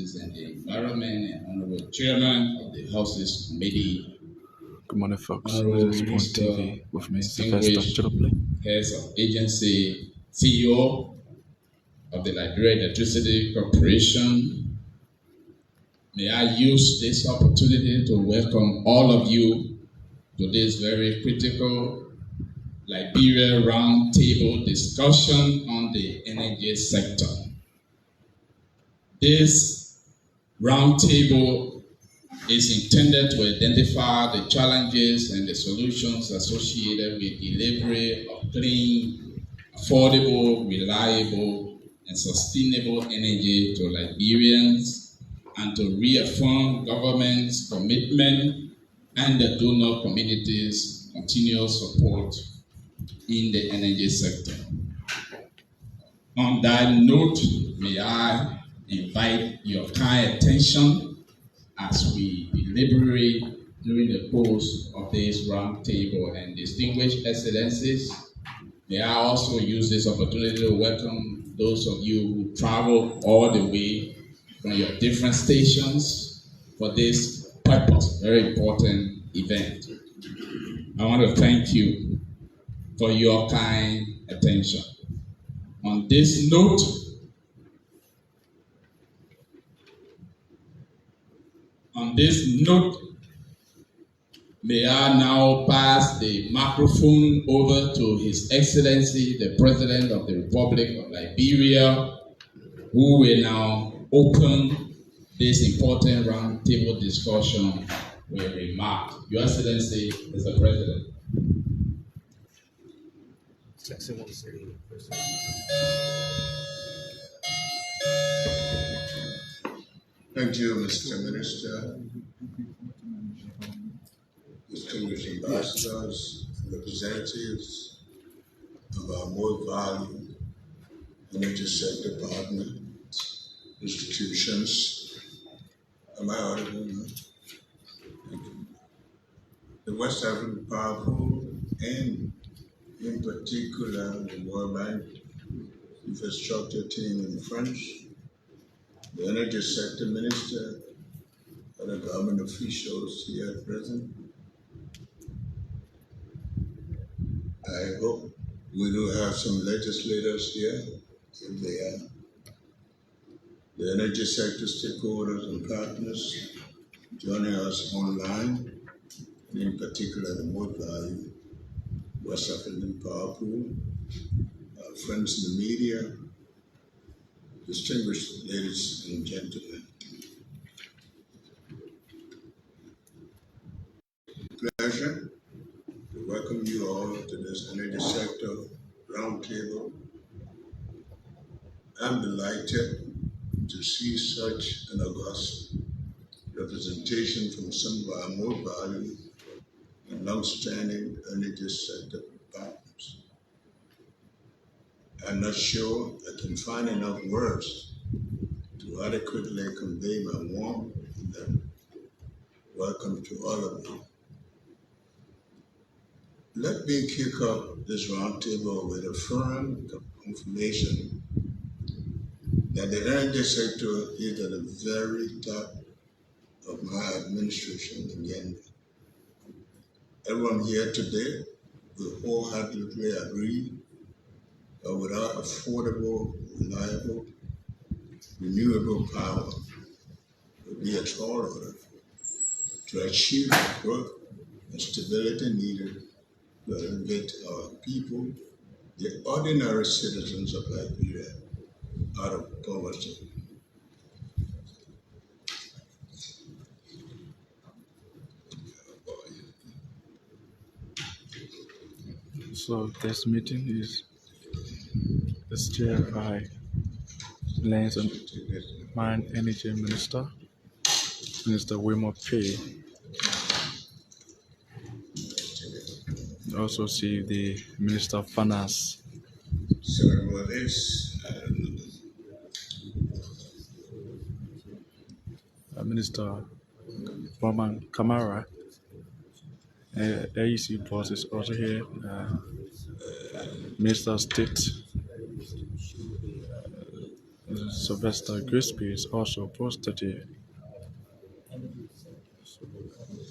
and the Environment, and Honorable Chairman of the Houses Committee, Good morning, folks. Honorable This is Spawn Minister, TV with me, Sylvester distinguished Chiloply. heads of agency, CEO of the Liberia Electricity Corporation. May I use this opportunity to welcome all of you to this very critical Liberia Roundtable discussion on the energy sector. This roundtable is intended to identify the challenges and the solutions associated with delivery of clean, affordable, reliable, and sustainable energy to Liberians, and to reaffirm government's commitment and the donor community's continuous support in the energy sector. On that note, may I invite your kind attention as we deliberate during the course of this roundtable. And distinguished excellencies, may I also use this opportunity to welcome those of you who travel all the way from your different stations for this purpose, very important event. I want to thank you for your kind attention. On this note, may I now pass the microphone over to His Excellency, the President of the Republic of Liberia, who will now open this important roundtable discussion with remarks. Your Excellency, Mr. President. Thank you, Mr. Minister, distinguished ambassadors, representatives of our more valued energy sector partner institutions. Am I audible now? Thank you. The West African Power Pool, and in particular the World Bank infrastructure team in French, the energy sector minister, other government officials here present. I hope we do have some legislators here, if they are. The energy sector stakeholders and partners joining us online, and in particular the most valued West African Power Pool, our friends in the media, distinguished ladies and gentlemen. Pleasure to welcome you all to this energy sector roundtable. I'm delighted to see such an august representation from some of our more valued and long-standing energy sector partners. I'm not sure I can find enough words to adequately convey my warm and welcome to all of you. Let me kick off this roundtable with a firm confirmation that the energy sector is at the very top of my administration agenda. Everyone here today will wholeheartedly agree that without affordable, reliable, renewable power, it will be a tall order to achieve the growth and stability needed to elevate our people, the ordinary citizens of Liberia, out of poverty. So this meeting is chaired by Lands and Mine Energy Minister, Minister Wilmot P. You also see the Minister of Finance. Sorry about this. Minister Roman Kamara. AEC boss is also here. Minister of State Sylvester Grisby is also posted here.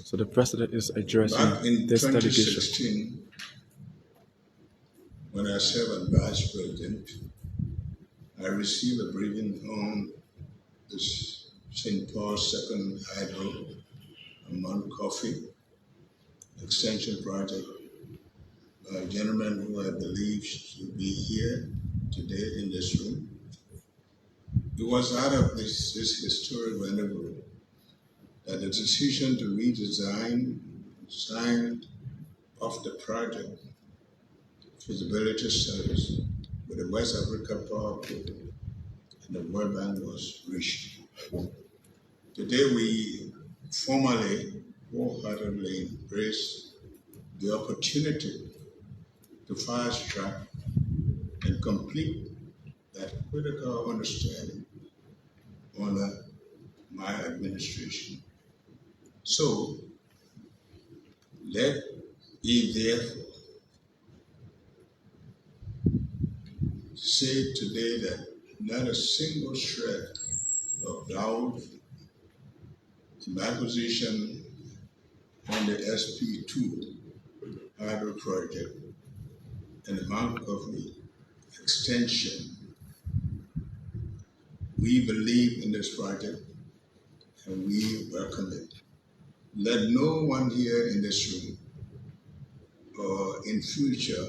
So the president is addressing Back in this delegation. 2016, when I served as vice president, I received a briefing on this St. Paul's Second Hydro and Mount Coffee extension project by a gentleman who I believe should be here today in this room. It was out of this historic rendezvous that the decision to redesign sign off the project feasibility studies with the West Africa Power Pool and the World Bank was reached. Today we formally, wholeheartedly embrace the opportunity to fast track and complete that critical understanding under my administration. So let me therefore say today that not a single shred of doubt in my position on the SP2 hydro project and the Mount Coffee extension. We believe in this project and we welcome it. Let no one here in this room or in future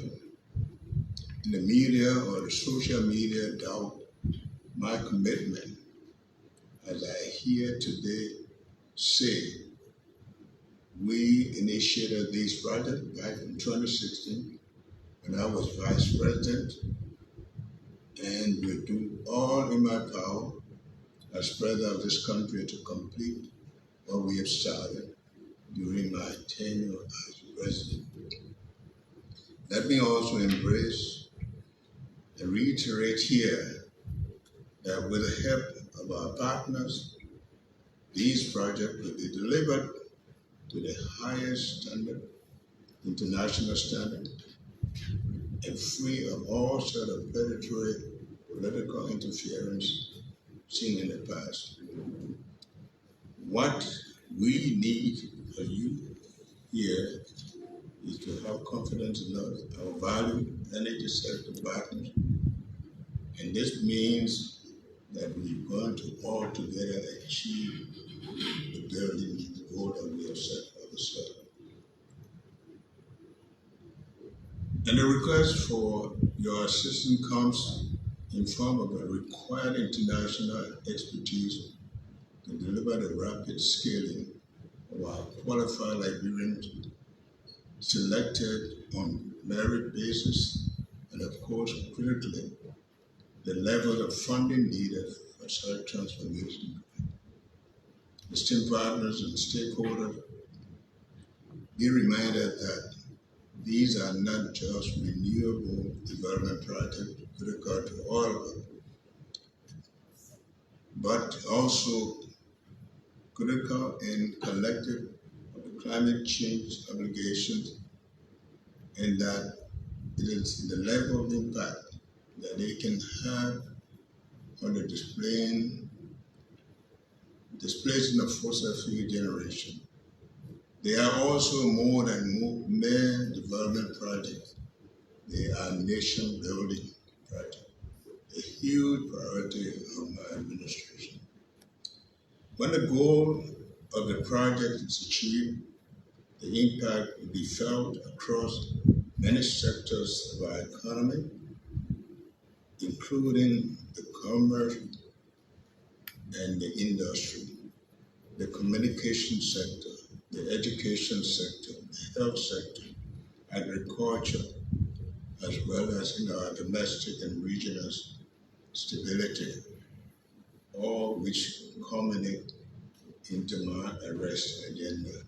in the media or the social media doubt my commitment as I here today say we initiated this project back in 2016 when I was vice president and will do all in my power as president of this country to complete what we have started during my tenure as president. Let me also embrace and reiterate here that with the help of our partners, these projects will be delivered to the highest standard, international standard, and free of all sort of predatory political interference seen in the past. What we need for you here is to have confidence in us, our valued energy sector partners, and this means that we're going to all together achieve the building goal that we have set for ourselves. And the request for your assistance comes in form of a required international expertise to deliver the rapid scaling of our qualified Liberians selected on merit basis, and of course, critically, the level of funding needed for such transformation. Esteemed partners and stakeholders, be reminded that these are not just renewable development projects critical to all of us, but also critical and collective of the climate change obligations, and that it is the level of impact that they can have on the displacement of fossil fuel generation. They are also more than mere development projects. They are nation building projects, a huge priority of my administration. When the goal of the project is achieved, the impact will be felt across many sectors of our economy, including the commerce and the industry, the communication sector, the education sector, the health sector, agriculture, as well as in our domestic and regional stability, all which culminate into my arrest agenda.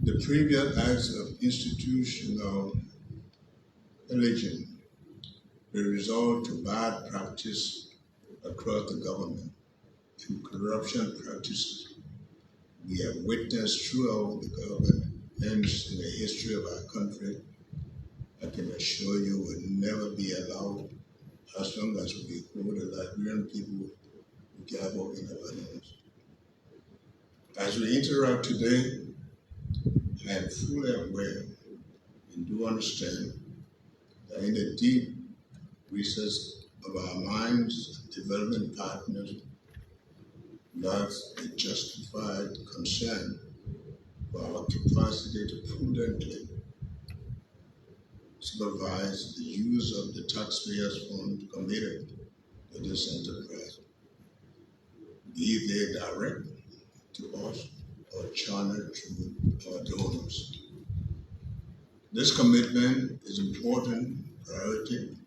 The previous acts of institutional pillaging will result to bad practice across the government and corruption practices we have witnessed throughout the government and in the history of our country. I can assure you will never be allowed as long as we hold the Liberian people together in our hands. As we interact today, I am fully aware and do understand that in the deep recess of our minds, development partners lies a justified concern for our capacity to prudently supervise the use of the taxpayers' funds committed to this enterprise, be they direct to us or channeled through our donors. This commitment is important priority,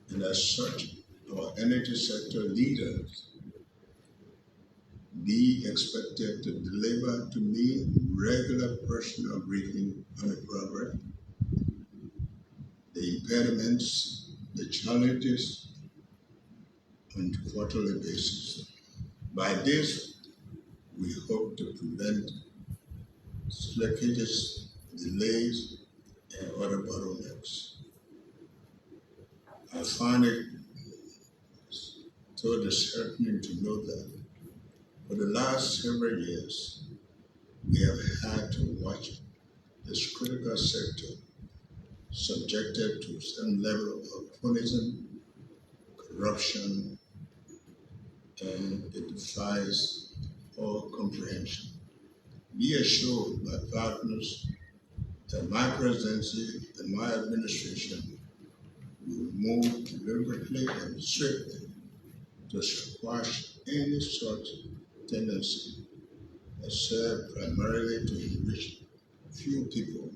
and as such, our energy sector leaders be expected to deliver to me regular personal briefing on the progress, the impediments, the challenges on a quarterly basis. By this, we hope to prevent slippages, delays, and other bottlenecks. I find it so disheartening to know that for the last several years, we have had to watch this critical sector subjected to some level of cronyism, corruption, and it defies all comprehension. Be assured, my partners, that my presidency and my administration will move deliberately and swiftly to squash any such tendency that serve primarily to enrich few people,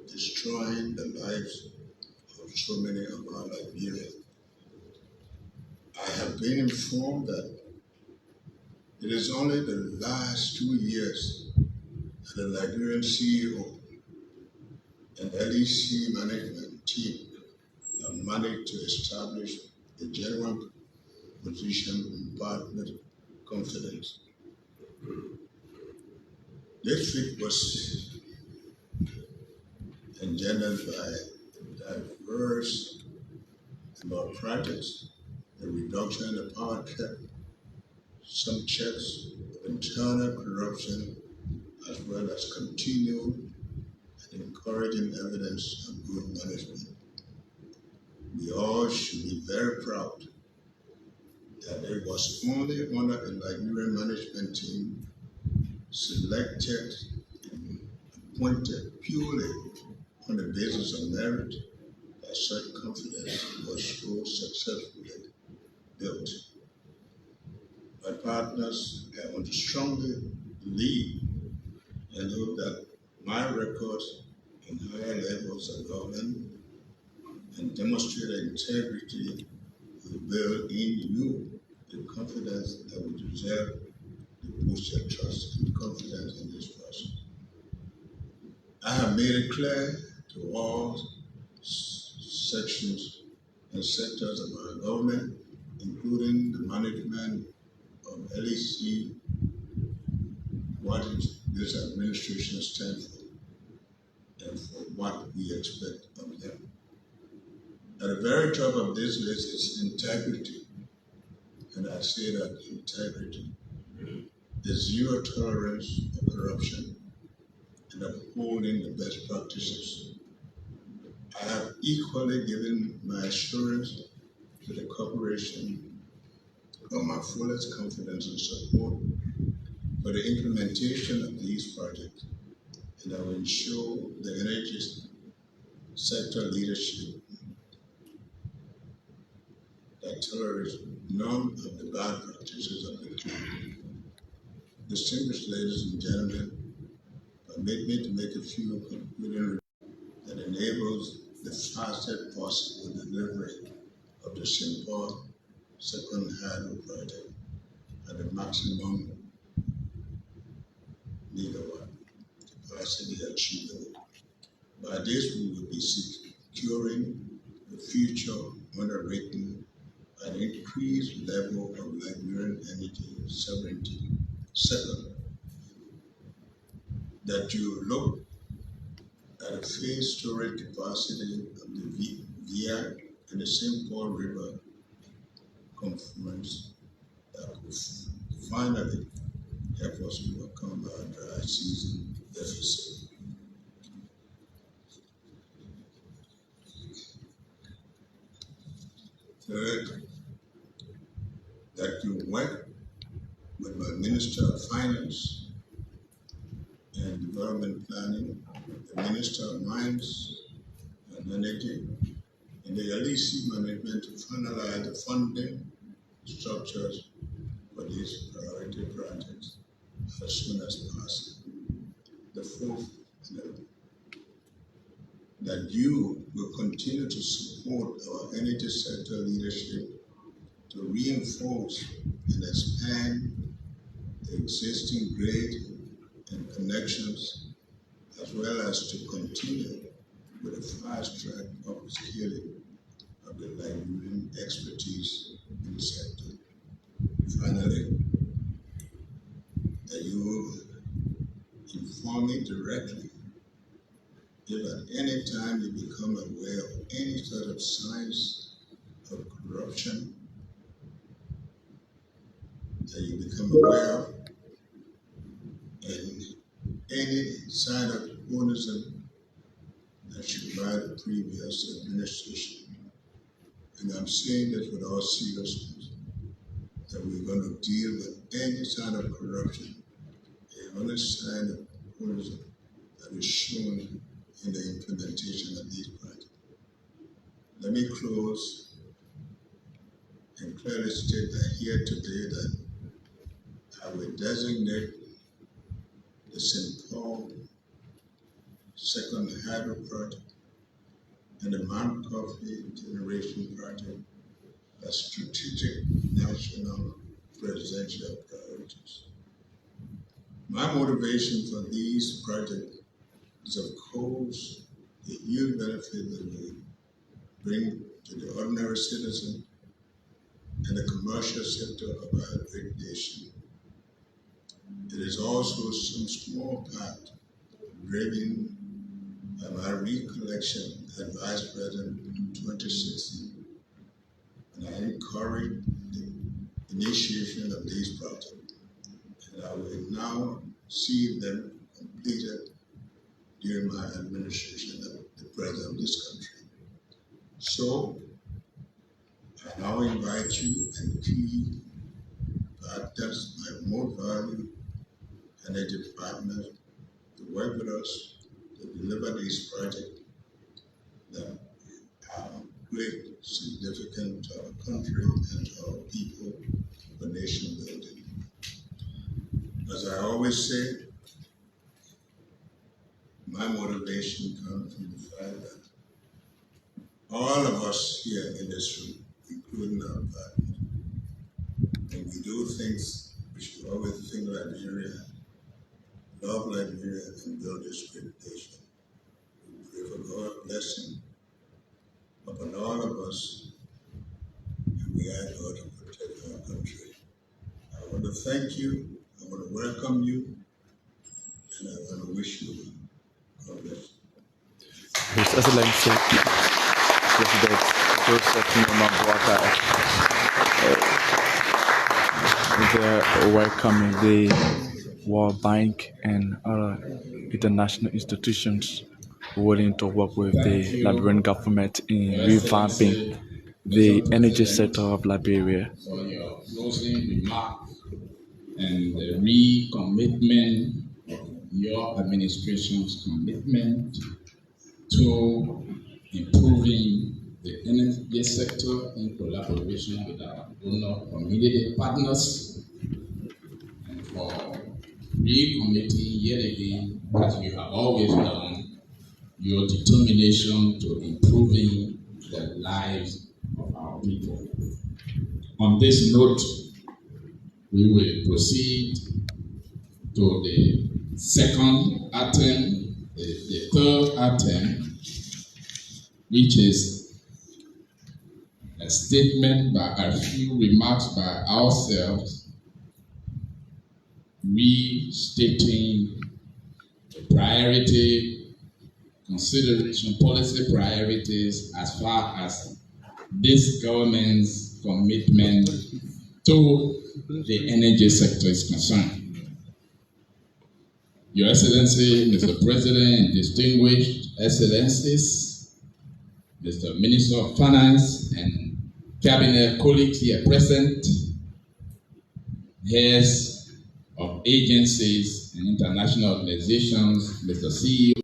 destroying the lives of so many of our Liberians. I have been informed that it is only the last 2 years that the Liberian CEO and LEC management team have managed to establish a genuine position in partner confidence. This feat was engendered by diverse malpractice, the reduction in the power cap, some checks of internal corruption, as well as continued and encouraging evidence of good management. We all should be very proud that it was only under a Liberian management team selected and appointed purely on the basis of merit that such confidence was so successfully built. My partners, I want to strongly believe and hope that my records in higher levels of government and demonstrated integrity will build in you the confidence that we deserve to boost your trust and confidence in this process. I have made it clear to all sections and sectors of our government, including the management of LEC, what this administration stands for and for what we expect of them. At the very top of this list is integrity, and I say that integrity is zero tolerance for corruption and upholding the best practices. I have equally given my assurance to the corporation of my fullest confidence and support for the implementation of these projects, and I will ensure the energy sector leadership that tolerates none of the bad practices of the country. Distinguished ladies and gentlemen, permit me to make a few concluding remarks that enables the fastest possible delivery of the simple second hydro project at the maximum megawatt capacity achievable. By this, we will be securing the future underwritten an increased level of Liberian energy sovereignty. Second, that you look at the phase storage capacity of the VIA and the St. Paul River confluence that could finally help us overcome our dry season deficit. Third, that you work with my Minister of Finance and Development Planning, the Minister of Mines and Energy, and the LEC management to finalize the funding structures for these priority projects as soon as possible. The fourth, that you will continue to support our energy sector leadership to reinforce and expand the existing grid and connections, as well as to continue with a fast track upscaling of the Liberian expertise in the sector. Finally, that you will inform me directly if at any time you become aware of any sort of signs of corruption that you become aware of, and any sign of ownership that should by the previous administration. And I'm saying this with all seriousness, that we're going to deal with any sign of corruption, the only sign of ownership that is shown in the implementation of these projects. Let me close and clearly state that here today that I will designate the St. Paul Second Hydro Project and the Mount Coffee Generation Project as strategic national presidential priorities. My motivation for these projects is, of course, the huge benefit that they bring to the ordinary citizen and the commercial sector of our great nation. It is also some small part driven by my recollection as Vice President in 2016, and I encourage the initiation of these projects, and I will now see them completed during my administration of the President of this country. So, I now invite you and key partners, my most valued energy partners, to work with us to deliver these projects that are great significant to our country and to our people for nation building. As I always say, my motivation comes from the fact that all of us here in this room, including our partners, when we do things, we should always think Liberia, love Liberia, and build this great nation. We pray for God's blessing upon all of us, and we ask God to protect our country. I want to thank you, I want to welcome you, and I want to wish you God bless you. His Excellency President Joseph Boakai welcoming the World Bank and other international institutions willing to work with the Liberian government in revamping the energy sector of Liberia. For your closing remark and the recommitment of your administration's commitment to improving the energy sector in collaboration with our donor community partners, and for recommitting yet again, as you have always done, your determination to improving the lives of our people. On this note, we will proceed to the second item, the third item, which is a statement by a few remarks by ourselves, restating the priority consideration, policy priorities as far as this government's commitment to the energy sector is concerned. Your Excellency, Mr. President, distinguished Excellencies, Mr. Minister of Finance and Cabinet colleagues here present, heads of agencies and international organizations, Mr. CEO,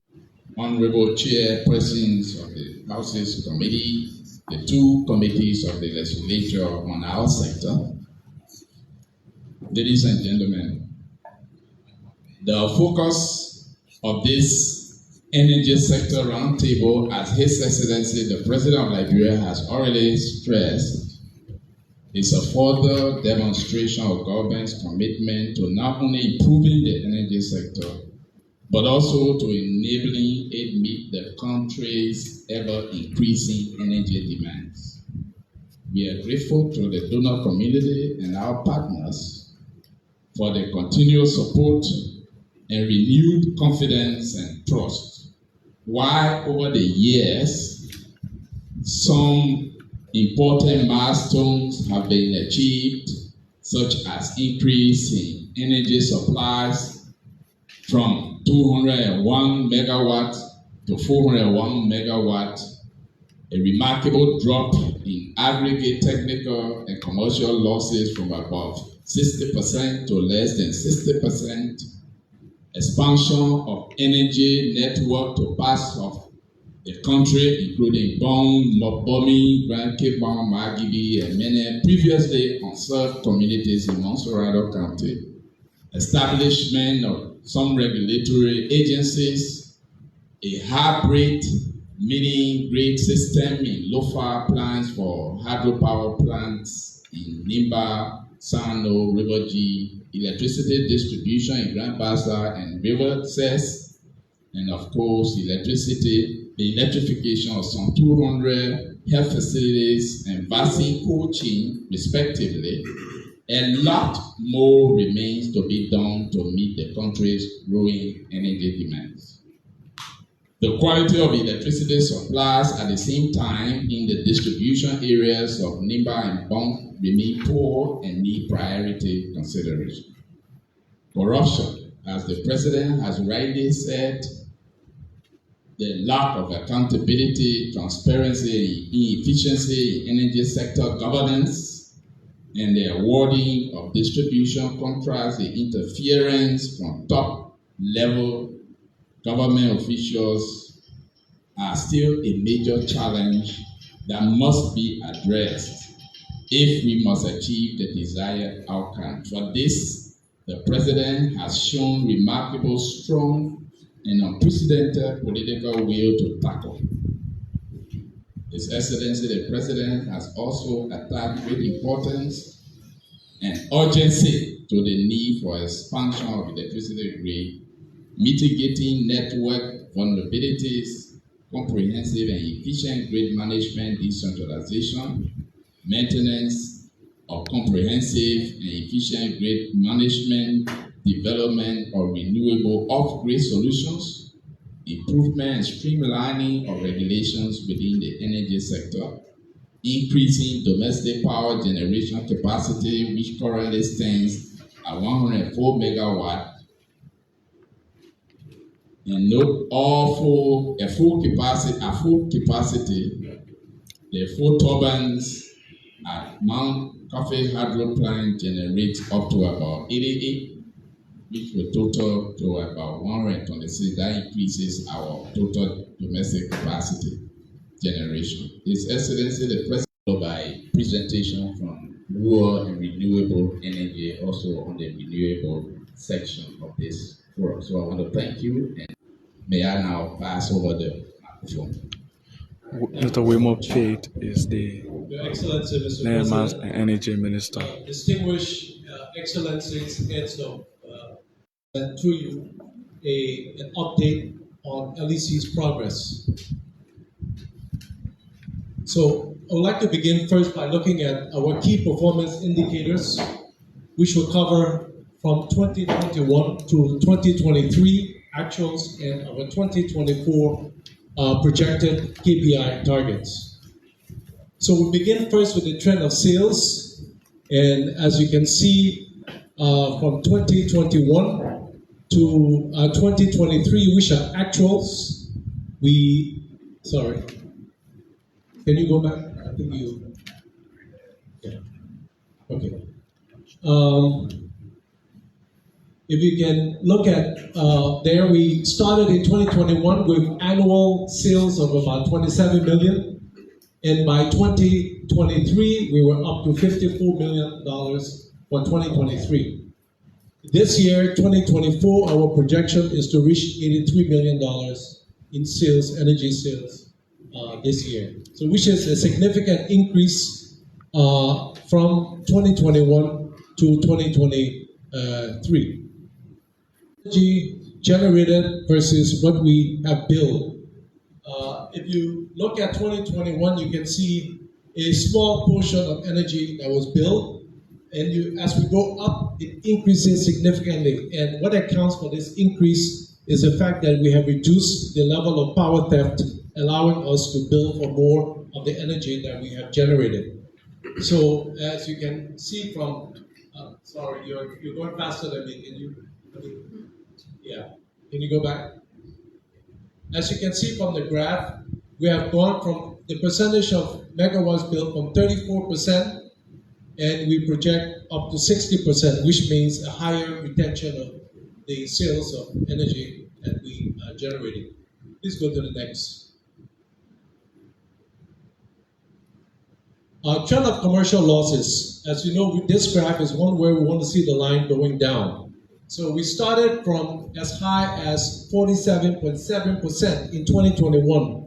Honorable Chairpersons of the Houses Committee, the two committees of the legislature on our sector. Ladies and gentlemen, the focus of this energy sector roundtable, as His Excellency the President of Liberia has already stressed, is a further demonstration of government's commitment to not only improving the energy sector, but also to enabling it meet the country's ever-increasing energy demands. We are grateful to the donor community and our partners for the continuous support and renewed confidence and trust. While over the years, some important milestones have been achieved, such as increase in energy supplies from 201 megawatts to 401 megawatts, a remarkable drop in aggregate technical and commercial losses from above 60% to less than 60%, expansion of energy network to parts of the country, including Bomi, Grand Cape, Margibi, and many previously unserved communities in Monserrado County, establishment of some regulatory agencies, a hybrid meeting grid system in Lofa plants for hydropower plants in Nimba, Sano, River G, electricity distribution in Grand Bassa and River Cess, and of course the electrification of some 200 health facilities and vaccine coaching respectively. A lot more remains to be done to meet the country's growing energy demands. The quality of electricity supplies at the same time in the distribution areas of Nimba and Bong remain poor and need priority consideration. Corruption, as the President has rightly said, the lack of accountability, transparency, inefficiency in energy sector governance, and the awarding of distribution contracts, the interference from top-level government officials are still a major challenge that must be addressed if we must achieve the desired outcome. For this, the President has shown remarkable, strong, and unprecedented political will to tackle. His Excellency the President has also attached great importance and urgency to the need for expansion of electricity grid, mitigating network vulnerabilities, comprehensive and efficient grid management decentralization, maintenance of comprehensive and efficient grid management, development of renewable off-grid solutions, improvement and streamlining of regulations within the energy sector, increasing domestic power generation capacity, which currently stands at 104 megawatts, and note a full capacity, the 4 turbines at Mount Coffee Hydro Plant generates up to about 88, which will total to about 126. That increases our total domestic capacity generation. His Excellency the President, by presentation from rural and renewable energy, also on the renewable section of this forum. So I want to thank you, and may I now pass over the microphone. Mr. Wilmore Pate is the Your Excellency, Mr. Land President, and Energy Minister. distinguished Excellencies, heads of, and to you, an update on LEC's progress. So I would like to begin first by looking at our key performance indicators, which will cover from 2021 to 2023 actuals and our 2024 projected KPI targets. So we begin first with the trend of sales, and as you can see, from 2021 to 2023, which are actuals, sorry, can you go back? I think yeah, okay. If you can look at there, we started in 2021 with annual sales of about 27 million. And by 2023, we were up to $54 million for 2023. This year, 2024, our projection is to reach $83 million in sales, energy sales, this year. So which is a significant increase from 2021 to 2023. Energy generated versus what we have built. If you look at 2021, you can see a small portion of energy that was built, and as we go up, it increases significantly. And what accounts for this increase is the fact that we have reduced the level of power theft, allowing us to bill for more of the energy that we have generated. So as you can see from, sorry, you're going faster than me. Can you go back? As you can see from the graph, we have gone from the percentage of megawatts built from 34%, and we project up to 60%, which means a higher retention of the sales of energy that we are generating. Please go to the next. Our trend of commercial losses. As you know, this graph is one where we want to see the line going down. So we started from as high as 47.7% in 2021.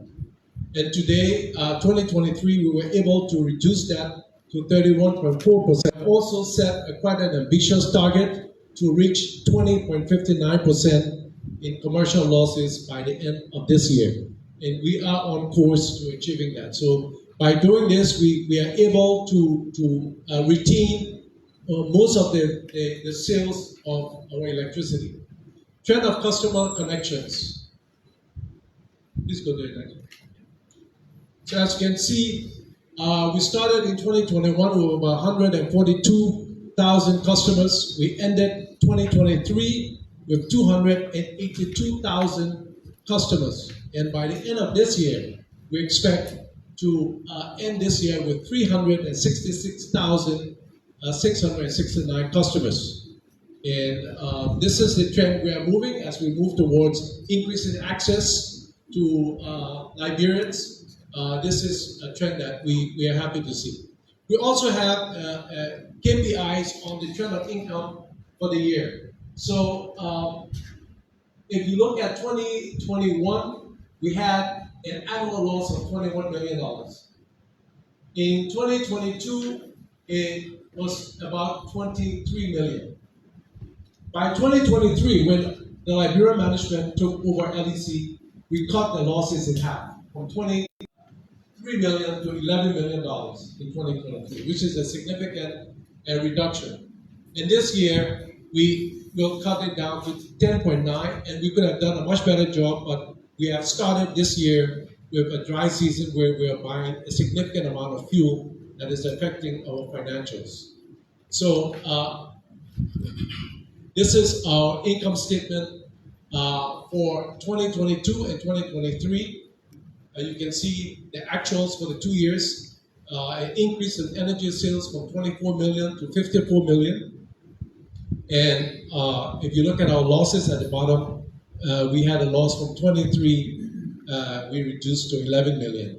And today, 2023, we were able to reduce that to 31.4%. Also set quite an ambitious target to reach 20.59% in commercial losses by the end of this year. And we are on course to achieving that. So by doing this, we are able to retain most of the sales of our electricity. Trend of customer connections. Please go to the next. So as you can see, we started in 2021 with about 142,000 customers. We ended 2023 with 282,000 customers. And by the end of this year, we expect to end this year with 366,669 customers. And this is the trend we are moving as we move towards increasing access to Liberians. This is a trend that we are happy to see. We also have KPIs on the trend of income for the year. So if you look at 2021, we had an annual loss of $21 million. In 2022, it was about 23 million. By 2023, when the Liberian management took over LEC, we cut the losses in half from 23 million to $11 million in 2023, which is a significant reduction. And this year, we will cut it down to 10.9, and we could have done a much better job, but we have started this year with a dry season where we are buying a significant amount of fuel that is affecting our financials. So this is our income statement for 2022 and 2023. You can see the actuals for the 2 years, an increase in energy sales from 24 million to 54 million. And if you look at our losses at the bottom, we had a loss from 23, we reduced to 11 million.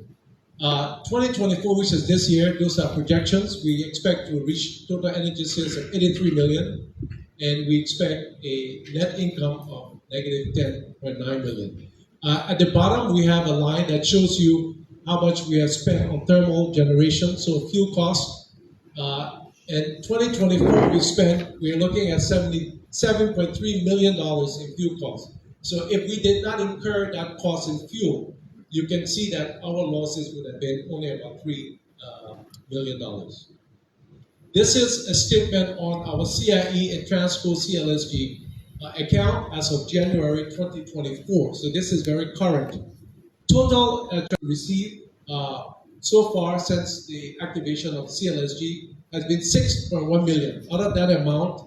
2024, which is this year, those are projections. We expect to reach total energy sales of 83 million, and we expect a net income of negative 10.9 million. At the bottom, we have a line that shows you how much we have spent on thermal generation, so fuel costs. In 2024, we are looking at $77.3 million in fuel costs. So if we did not incur that cost in fuel, you can see that our losses would have been only about $3 million. This is a statement on our CIE and Transco CLSG account as of January 2024. So this is very current. Total received so far since the activation of CLSG has been 6.1 million. Out of that amount,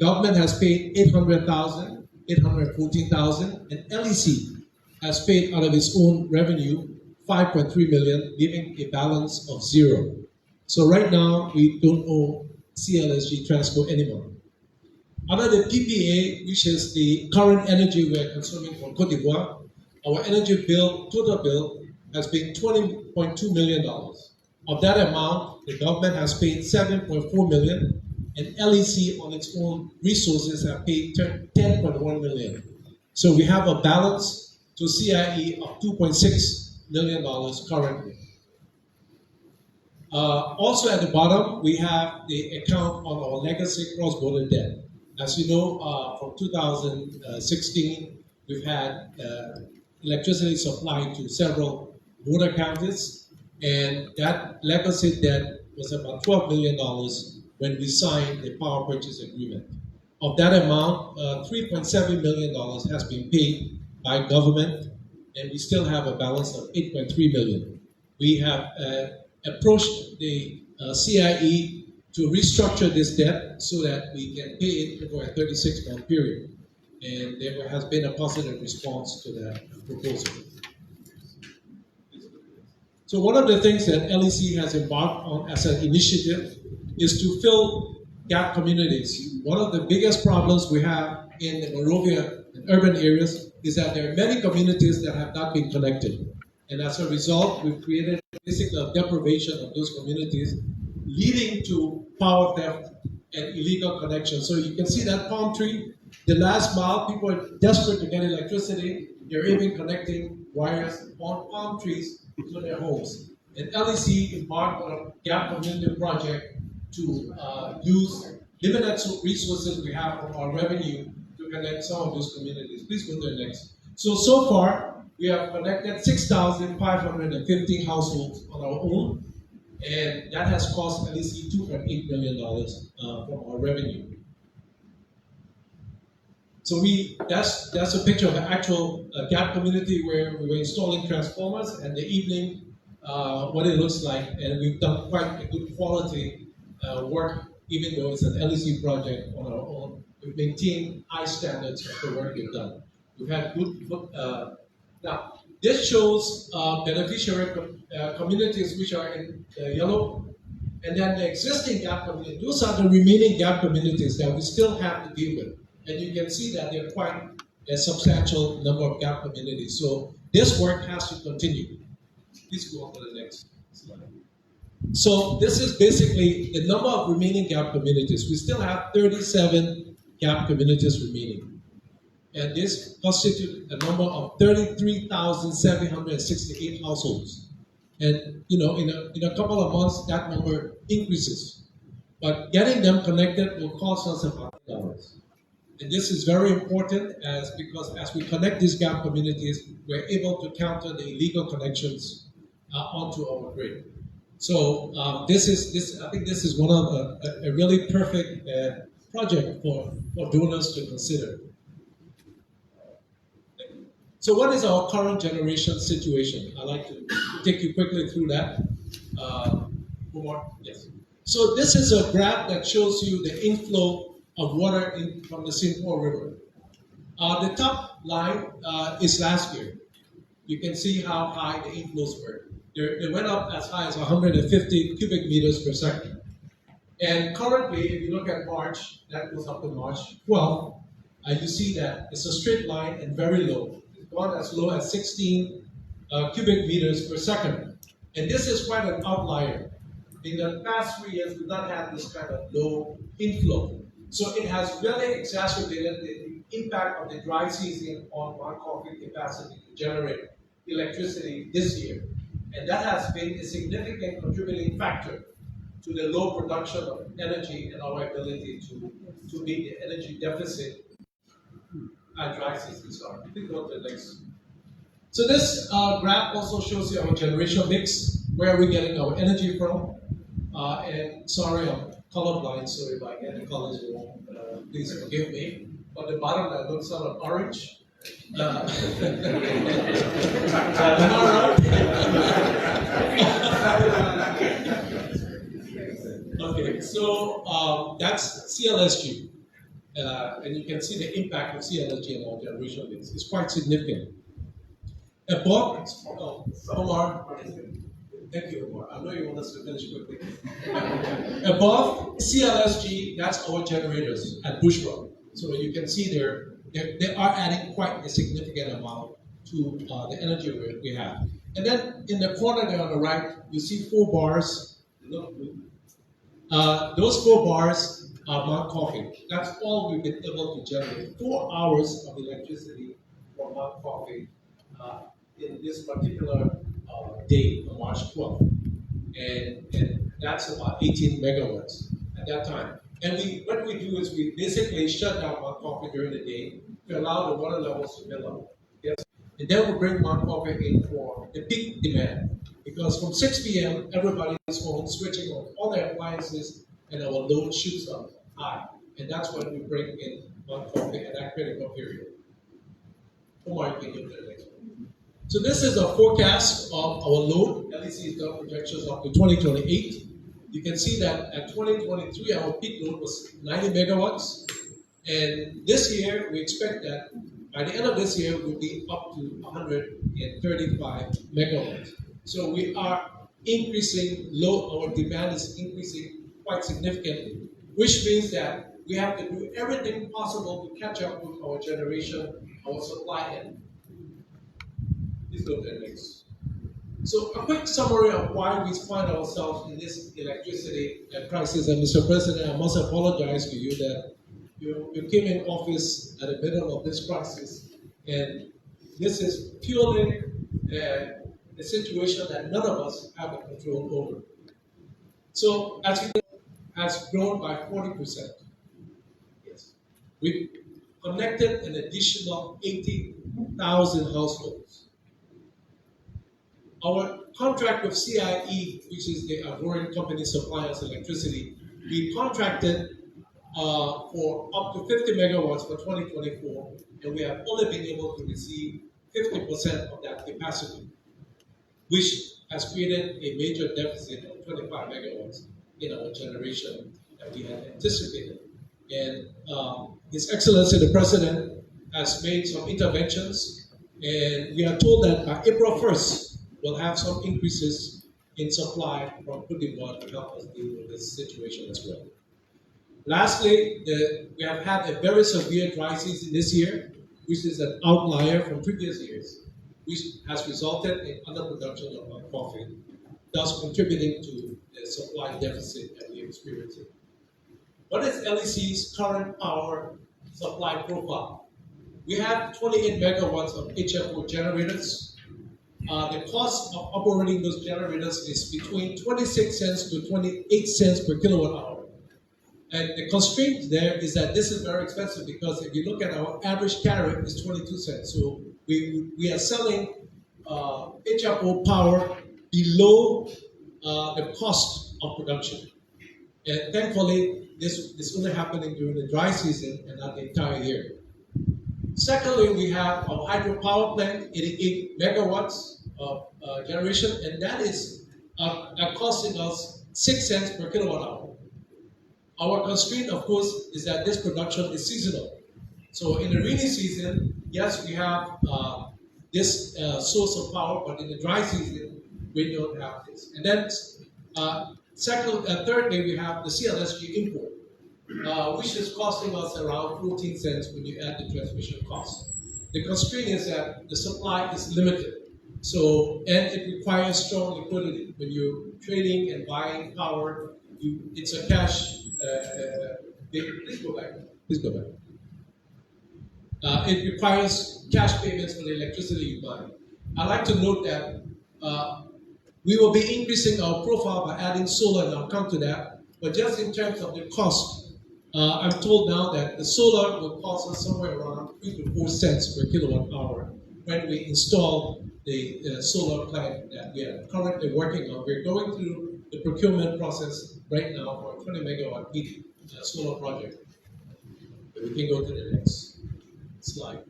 government has paid 800,000, 814,000, and LEC has paid out of its own revenue 5.3 million, leaving a balance of zero. So right now, we don't owe CLSG Transco anymore. Under the PPA, which is the current energy we're consuming from Cote d'Ivoire, our energy bill, total bill, has been $20.2 million. Of that amount, the government has paid 7.4 million, and LEC on its own resources have paid 10.1 million. So we have a balance to CIE of $2.6 million currently. Also at the bottom, we have the account on our legacy cross-border debt. As you know, from 2016, we've had electricity supplied to several border counties, and that legacy debt was about $12 million when we signed the power purchase agreement. Of that amount, $3.7 million has been paid by government, and we still have a balance of $8.3 million. We have approached the CIE to restructure this debt so that we can pay it over a 36-month period. And there has been a positive response to that proposal. So one of the things that LEC has embarked on as an initiative is to fill gap communities. One of the biggest problems we have in the Monrovia and urban areas is that there are many communities that have not been connected. And as a result, we've created basically a deprivation of those communities, leading to power theft and illegal connections. So you can see that palm tree, the last mile, people are desperate to get electricity. They're even connecting wires on palm trees to their homes. And LEC embarked on a gap community project to use limited resources we have from our revenue to connect some of those communities. Please go to the next. So far, we have connected 6,550 households on our own, and that has cost LEC $2.8 million from our revenue. So that's a picture of the actual gap community where we were installing transformers, and the evening, what it looks like, and we've done quite a good quality work, even though it's an LEC project on our own. We've maintained high standards of the work we've done. We've had good. Now, this shows beneficiary communities which are in yellow, and then the existing gap communities. Those are the remaining gap communities that we still have to deal with. And you can see that there are quite a substantial number of gap communities. So this work has to continue. Please go on to the next slide. So this is basically the number of remaining gap communities. We still have 37 gap communities remaining. And this constitutes a number of 33,768 households. And in a couple of months, that number increases. But getting them connected will cost us about $1. And this is very important because as we connect these gap communities, we're able to counter the illegal connections onto our grid. So I think this is one of a really perfect project for donors to consider. So what is our current generation situation? I'd like to take you quickly through that. Yes. So this is a graph that shows you the inflow of water from the Singapore River. The top line is last year. You can see how high the inflows were. They went up as high as 150 cubic meters per second. And currently, if you look at March, that goes up to March 12th, you see that it's a straight line and very low. It's gone as low as 16 cubic meters per second. And this is quite an outlier. In the past 3 years, we've not had this kind of low inflow. So it has really exacerbated the impact of the dry season on our concrete capacity to generate electricity this year. And that has been a significant contributing factor to the low production of energy and our ability to meet the energy deficit at dry season. Sorry, please go to the next. So this graph also shows you our generation mix, where are we getting our energy from. And sorry, I'm colorblind, so if I get the colors wrong, please forgive me. But the bottom that looks sort of orange. Am I right? Okay, so that's CLSG. And you can see the impact of CLSG on our generation mix. It's quite significant. Above, Omar, thank you, Omar. I know you want us to finish quickly. Above CLSG, that's our generators at Bushra. So you can see they are adding quite a significant amount to the energy we have. And then in the corner there on the right, you see 4 bars. Those 4 bars are Mount Coffee. That's all we've been able to generate. 4 hours of electricity from Mount Coffee in this particular day, on March 12th. And that's about 18 megawatts at that time. And what we do is we basically shut down Mount Coffee during the day to allow the water levels to build up. Yes. And then we bring Mount Coffee in for the peak demand. Because from 6 p.m., everybody is home switching on all their appliances and our load shoots up high. And that's when we bring in Mount Coffee at that critical period. Omar, you can go to the next one. So this is a forecast of our load. LEC has done projections up to 2028. You can see that at 2023, our peak load was 90 megawatts. And this year, we expect that by the end of this year, we'll be up to 135 megawatts. So we are increasing load, our demand is increasing quite significantly, which means that we have to do everything possible to catch up with our generation, our supply end. Please go to the next. So a quick summary of why we find ourselves in this electricity crisis. And Mr. President, I must apologize to you that you came in office at the middle of this crisis, and this is purely a situation that none of us have a control over. So as you know, has grown by 40%. Yes. We connected an additional 80,000 households. Our contract with CIE, which is the Ivorian company supplying us electricity, we contracted for up to 50 megawatts for 2024, and we have only been able to receive 50% of that capacity, which has created a major deficit of 25 megawatts in our generation that we had anticipated. And His Excellency the President has made some interventions, and we are told that by April 1st, we'll have some increases in supply from Côte d'Ivoire to help us deal with this situation as well. Lastly, we have had a very severe dry season this year, which is an outlier from previous years, which has resulted in underproduction of our coffee, thus contributing to the supply deficit that we're experiencing. What is LEC's current power supply profile? We have 28 megawatts of HFO generators. The cost of operating those generators is between 26 cents to 28 cents per kilowatt hour. And the constraint there is that this is very expensive because if you look at our average tariff is 22 cents. So we are selling HFO power below the cost of production. And thankfully, this is only happening during the dry season and not the entire year. Secondly, we have a hydropower plant, 88 megawatts of generation, and that is costing us 6 cents per kilowatt hour. Our constraint, of course, is that this production is seasonal. So in the rainy season, yes, we have this source of power, but in the dry season, we don't have this. And then thirdly, we have the CLSG import, which is costing us around 14 cents when you add the transmission cost. The constraint is that the supply is limited. So, and it requires strong liquidity. When you're trading and buying power, it's a cash. Please go back. Please go back. It requires cash payments for the electricity you buy. I'd like to note that we will be increasing our profile by adding solar, and I'll come to that. But just in terms of the cost, I'm told now that the solar will cost us somewhere around 3 to 4 cents per kilowatt hour when we install the solar plant that we are currently working on. We're going through the procurement process right now for a 20 megawatt peak solar project. We can go to the next slide.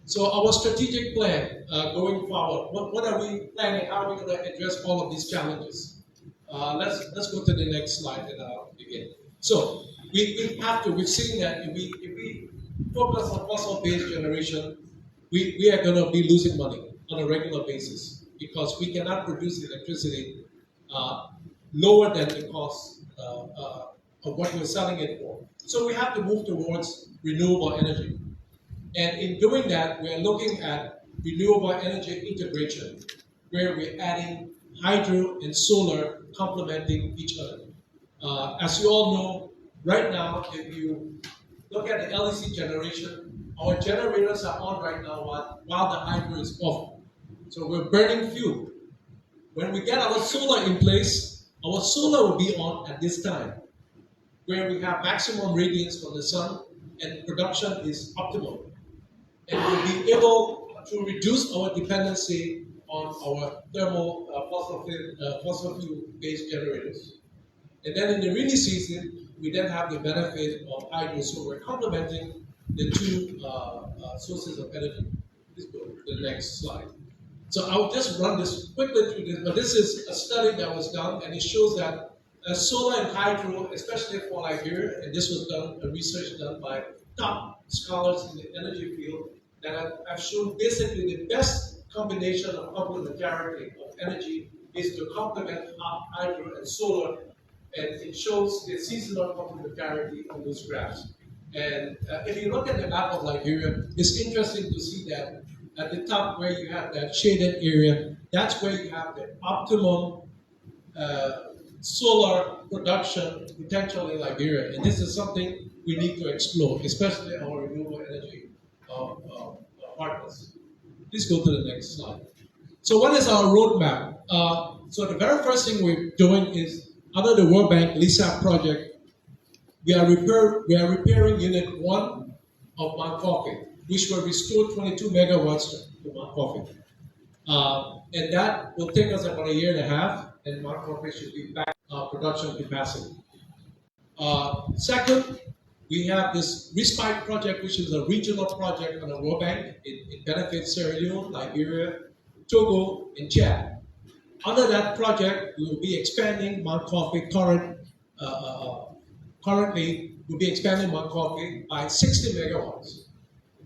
So our strategic plan going forward, what are we planning? How are we going to address all of these challenges? Let's go to the next slide and I'll begin. So we've seen that if we focus on fossil-based generation, we are going to be losing money on a regular basis because we cannot produce electricity lower than the cost of what we're selling it for. So we have to move towards renewable energy. And in doing that, we're looking at renewable energy integration, where we're adding hydro and solar complementing each other. As you all know, right now, if you look at the LEC generation, our generators are on right now while the hydro is off. So we're burning fuel. When we get our solar in place, our solar will be on at this time, where we have maximum radiance from the sun and production is optimal. And we'll be able to reduce our dependency on our thermal fossil fuel-based generators. And then in the rainy season, we then have the benefit of hydro, so we're complementing the two sources of energy. Let's go to the next slide. So I'll just run this quickly through this, but this is a study that was done, and it shows that solar and hydro, especially for Liberia, and this was done, a research done by top scholars in the energy field, that have shown basically the best combination of complementarity of energy is to complement hydro and solar, and it shows the seasonal complementarity on those graphs. And if you look at the map of Liberia, it's interesting to see that at the top where you have that shaded area, that's where you have the optimum solar production potential in Liberia. And this is something we need to explore, especially our renewable energy partners. Please go to the next slide. So what is our roadmap? So the very first thing we're doing is, under the World Bank LEC project, we are repairing Unit 1 of Mount Coffee, which will restore 22 megawatts to Mount Coffee. And that will take us about a year and a half, and Mount Coffee should be back production capacity. Second, we have this Respite project, which is a regional project on the World Bank. It benefits Sierra Leone, Liberia, Togo, and Chad. Under that project, we will be expanding Mount Coffee currently, we'll be expanding Mount Coffee by 60 megawatts.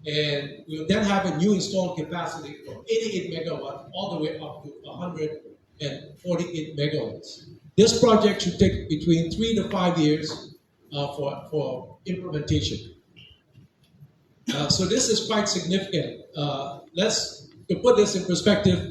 And we'll then have a new installed capacity from 88 megawatts all the way up to 148 megawatts. This project should take between 3 to 5 years for implementation. So this is quite significant. To put this in perspective,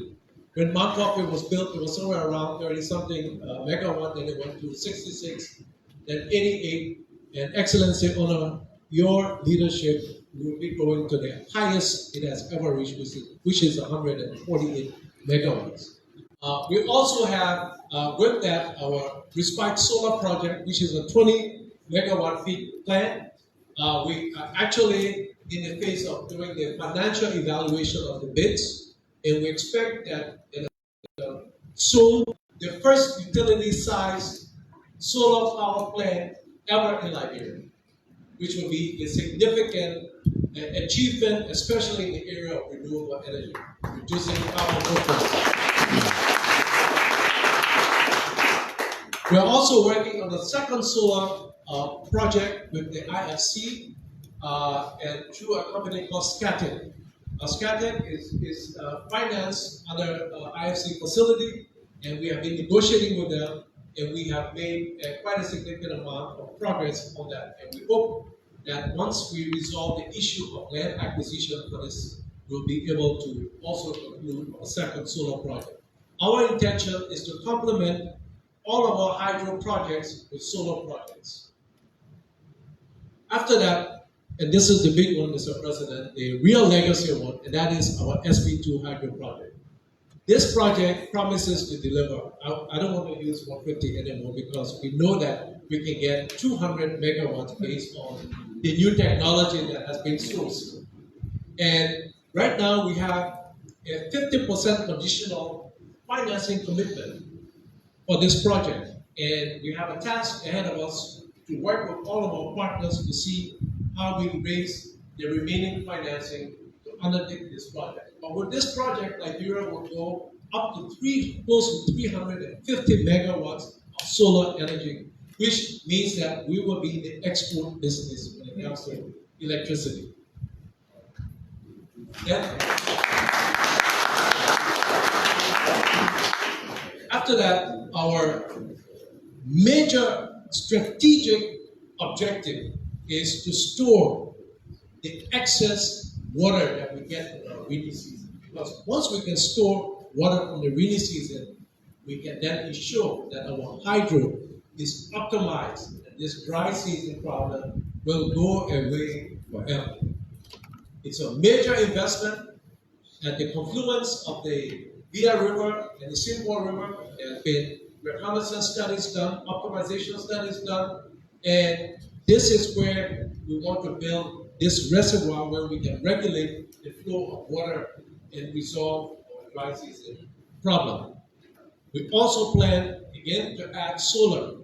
when Mount Coffee was built, it was somewhere around 30-something megawatt, then it went to 66, then 88, and Excellency, under your leadership, will be going to the highest it has ever reached, which is 148 megawatts. We also have, with that, our Respite Solar project, which is a 20 megawatt peak plant. We are actually in the phase of doing the financial evaluation of the bids, and we expect that soon the first utility-sized solar power plant ever in Liberia, which will be a significant achievement, especially in the area of renewable energy, reducing carbon footprint. We are also working on a second solar project with the IFC and through a company called SCATEC. SCATEC is financed under IFC facility, and we have been negotiating with them, and we have made quite a significant amount of progress on that. And we hope that once we resolve the issue of land acquisition for this, we'll be able to also conclude a second solar project. Our intention is to complement all of our hydro projects with solar projects. After that, and this is the big one, Mr. President, the real legacy one, and that is our SP2 hydro project. This project promises to deliver. I don't want to use 150 anymore because we know that we can get 200 megawatts based on the new technology that has been sourced. And right now we have a 50% conditional financing commitment for this project. And we have a task ahead of us to work with all of our partners to see how we raise the remaining financing to undertake this project. But with this project, Liberia will go up to close to 350 megawatts of solar energy, which means that we will be in the export business when it comes to electricity. Then, after that, our major strategic objective is to store the excess water that we get in our rainy season. Because once we can store water from the rainy season, we can then ensure that our hydro is optimized and this dry season problem will go away forever. It's a major investment at the confluence of the Via River and the Simple River. There have been reconnaissance studies done, optimization studies done, and this is where we want to build this reservoir where we can regulate the flow of water and resolve our dry season problem. We also plan, again, to add solar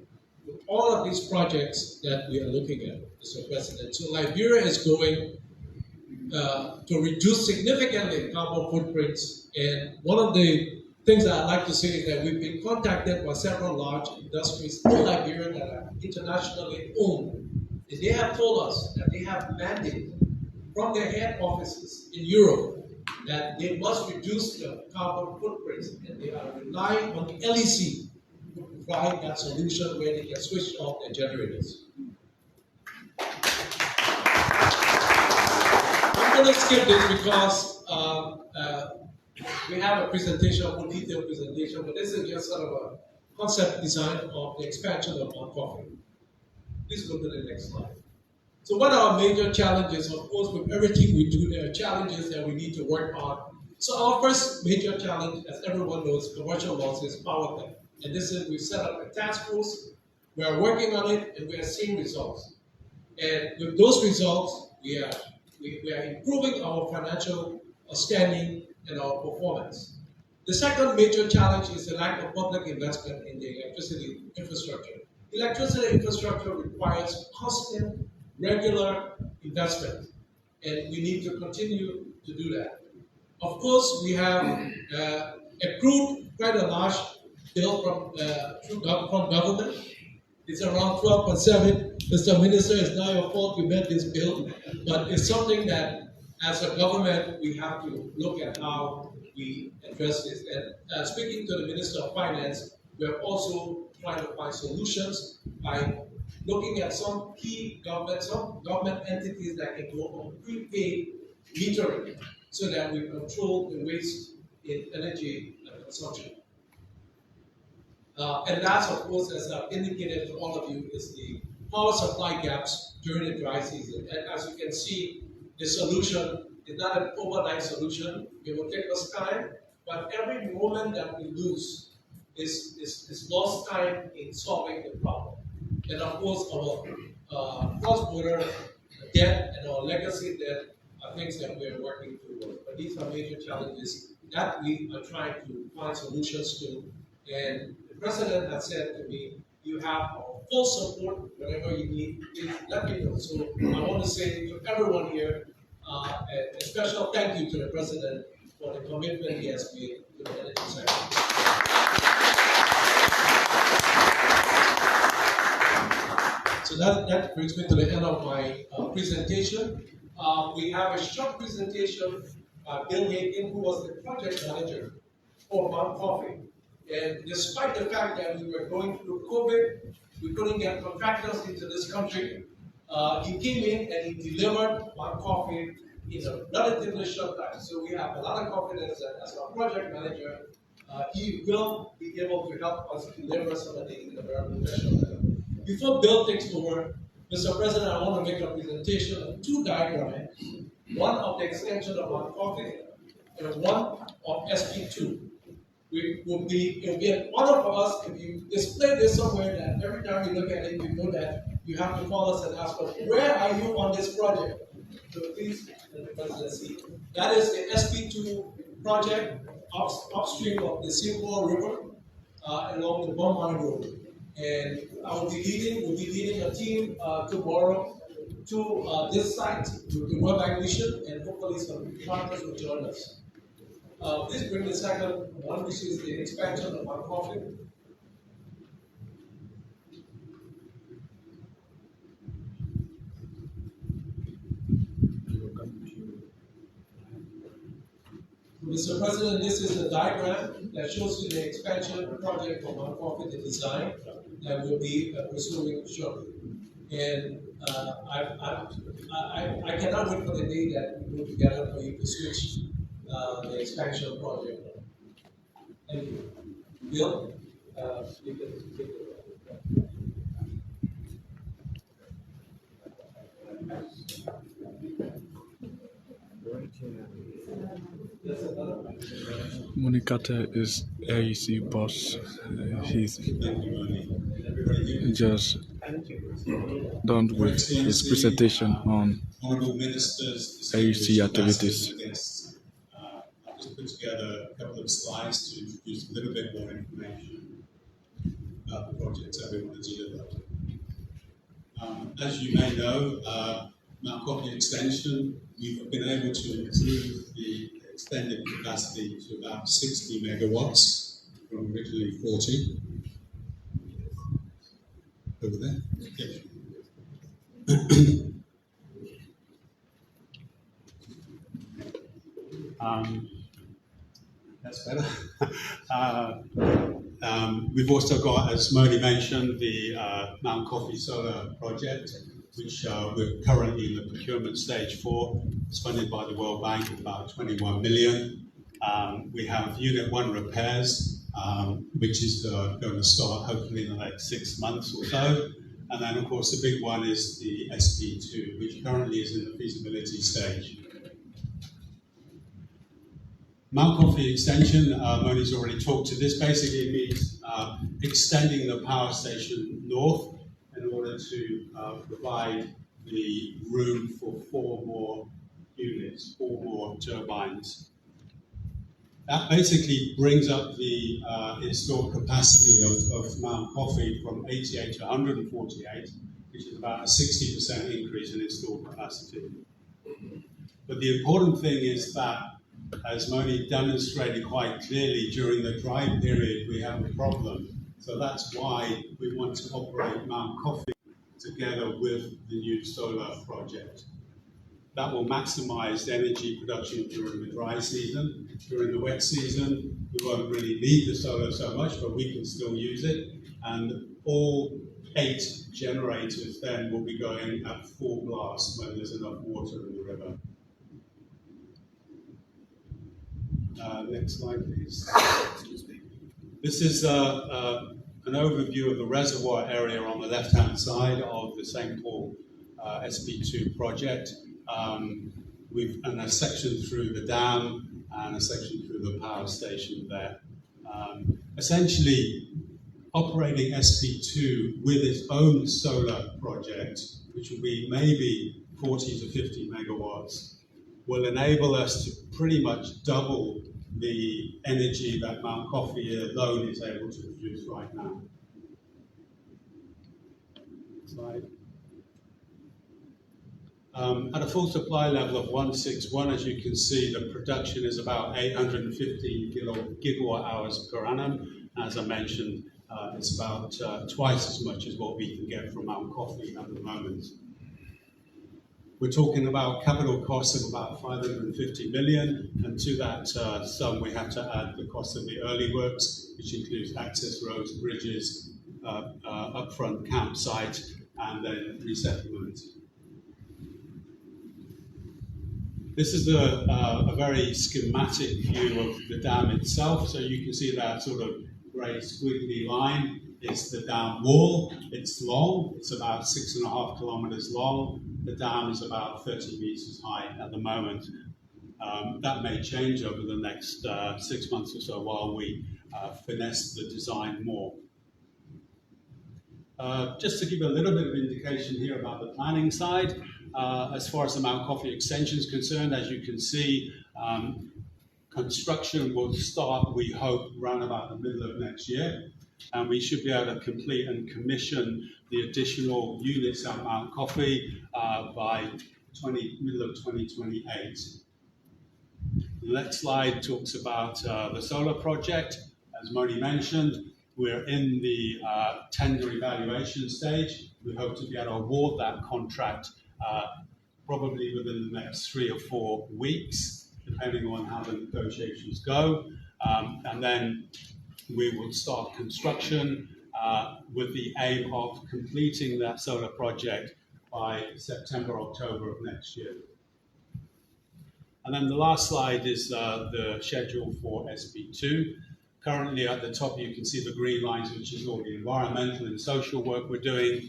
to all of these projects that we are looking at, Mr. President. So Liberia is going to reduce significantly carbon footprints. And one of the things that I'd like to say is that we've been contacted by several large industries in Liberia that are internationally owned. And they have told us that they have mandated from their head offices in Europe that they must reduce their carbon footprints, and they are relying on the LEC to provide that solution where they can switch off their generators. I'm going to skip this because we have a presentation, a more detailed presentation, but this is just sort of a concept design of the expansion of Mount Coffee. Please go to the next slide. So what are our major challenges? Of course, with everything we do, there are challenges that we need to work on. So our first major challenge, as everyone knows, commercial loss is power theft. And this is, we've set up a task force, we are working on it, and we are seeing results. And with those results, we are improving our financial standing and our performance. The second major challenge is the lack of public investment in the electricity infrastructure. Electricity infrastructure requires constant, regular investment, and we need to continue to do that. Of course, we have accrued quite a large bill from government. It's around 12.7. Mr. Minister, it's not your fault you met this bill, but it's something that, as a government, we have to look at how we address this. And speaking to the Minister of Finance, we are also trying to find solutions by looking at some government entities that can go on prepaid metering so that we control the waste in energy consumption. And that's, of course, as I've indicated to all of you, is the power supply gaps during the dry season. And as you can see, the solution is not an overnight solution. It will take us time, but every moment that we lose is lost time in solving the problem. And of course, our cross-border debt and our legacy debt are things that we are working towards. But these are major challenges that we are trying to find solutions to. And the President has said to me, you have our full support, whatever you need, please let me know. So I want to say to everyone here, a special thank you to the President for the commitment he has made to the energy sector. So that brings me to the end of my presentation. We have a short presentation by Bill Hagan, who was the project manager for Mount Coffee. And despite the fact that we were going through COVID, we couldn't get contractors into this country, he came in and he delivered Mount Coffee in a relatively short time. So we have a lot of confidence that as our project manager, he will be able to help us deliver some of these in a very professional manner. Before Bill takes over, Mr. President, I want to make a presentation of two diagrams, one of the extension of Mount Coffee and one of SP2. It will be an honor for us if you display this somewhere that every time you look at it, you know that you have to call us and ask us, where are you on this project? So please, let the President see. That is the SP2 project upstream of the Simple River along the Bombay Road. And we'll be leading a team tomorrow to this site, to the World Bank mission, and hopefully some partners will join us. This brings the second one, which is the expansion of our coffee. Mr. President, this is a diagram that shows you the expansion project for Mount Coffee, the design that we'll be pursuing shortly. And I cannot wait for the day that we move together for you to switch the expansion project. Thank you. Bill, you can take it. Munikata is LEC boss. He's just done with his presentation on LEC activities. I've just put together a couple of slides to introduce a little bit more information about the projects that we want to deliver. As you may know, Mount Coffee Extension, we've been able to improve the extended capacity to about 60 megawatts from originally 40. Over there? That's better. We've also got, as Moni mentioned, the Mount Coffee Solar Project, which we're currently in the procurement stage for. It's funded by the World Bank at about 21 million. We have Unit 1 repairs, which is going to start hopefully in the next 6 months or so. And then, of course, the big one is the SP2, which currently is in the feasibility stage. Mount Coffee Extension, Moni's already talked to this. Basically, it means extending the power station north in order to provide the room for 4 more units, 4 more turbines. That basically brings up the installed capacity of Mount Coffee from 88 to 148, which is about a 60% increase in installed capacity. But the important thing is that, as Moni demonstrated quite clearly, during the dry period we have a problem. So that's why we want to operate Mount Coffee together with the new solar project. That will maximize energy production during the dry season. During the wet season, we won't really need the solar so much, but we can still use it. And all 8 generators then will be going at full blast when there's enough water in the river. Next slide, please. This is an overview of the reservoir area on the left-hand side of the St. Paul SP2 project. And a section through the dam and a section through the power station there. Essentially, operating SP2 with its own solar project, which will be maybe 40 to 50 megawatts, will enable us to pretty much double the energy that Mount Coffee alone is able to produce right now. Slide. At a full supply level of 161, as you can see, the production is about 815 gigawatt hours per annum. As I mentioned, it's about twice as much as what we can get from Mount Coffee at the moment. We're talking about capital costs of about 550 million, and to that sum we have to add the cost of the early works, which includes access roads, bridges, upfront campsite, and then resettlement. This is a very schematic view of the dam itself, so you can see that sort of grey squiggly line is the dam wall. It's long, it's about 6.5 kilometers long. The dam is about 30 meters high at the moment. That may change over the next 6 months or so while we finesse the design more. Just to give a little bit of indication here about the planning side, as far as the Mount Coffee extension is concerned, as you can see, construction will start, we hope, around about the middle of next year. and we should be able to complete and commission the additional units at Mount Coffee by middle of 2028. The next slide talks about the solar project. As Moni mentioned, we're in the tender evaluation stage. We hope to be able to award that contract probably within the next 3 or 4 weeks, depending on how the negotiations go. And then we will start construction with the aim of completing that solar project by September, October of next year. And then the last slide is the schedule for SP2. Currently at the top you can see the green lines, which is all the environmental and social work we're doing.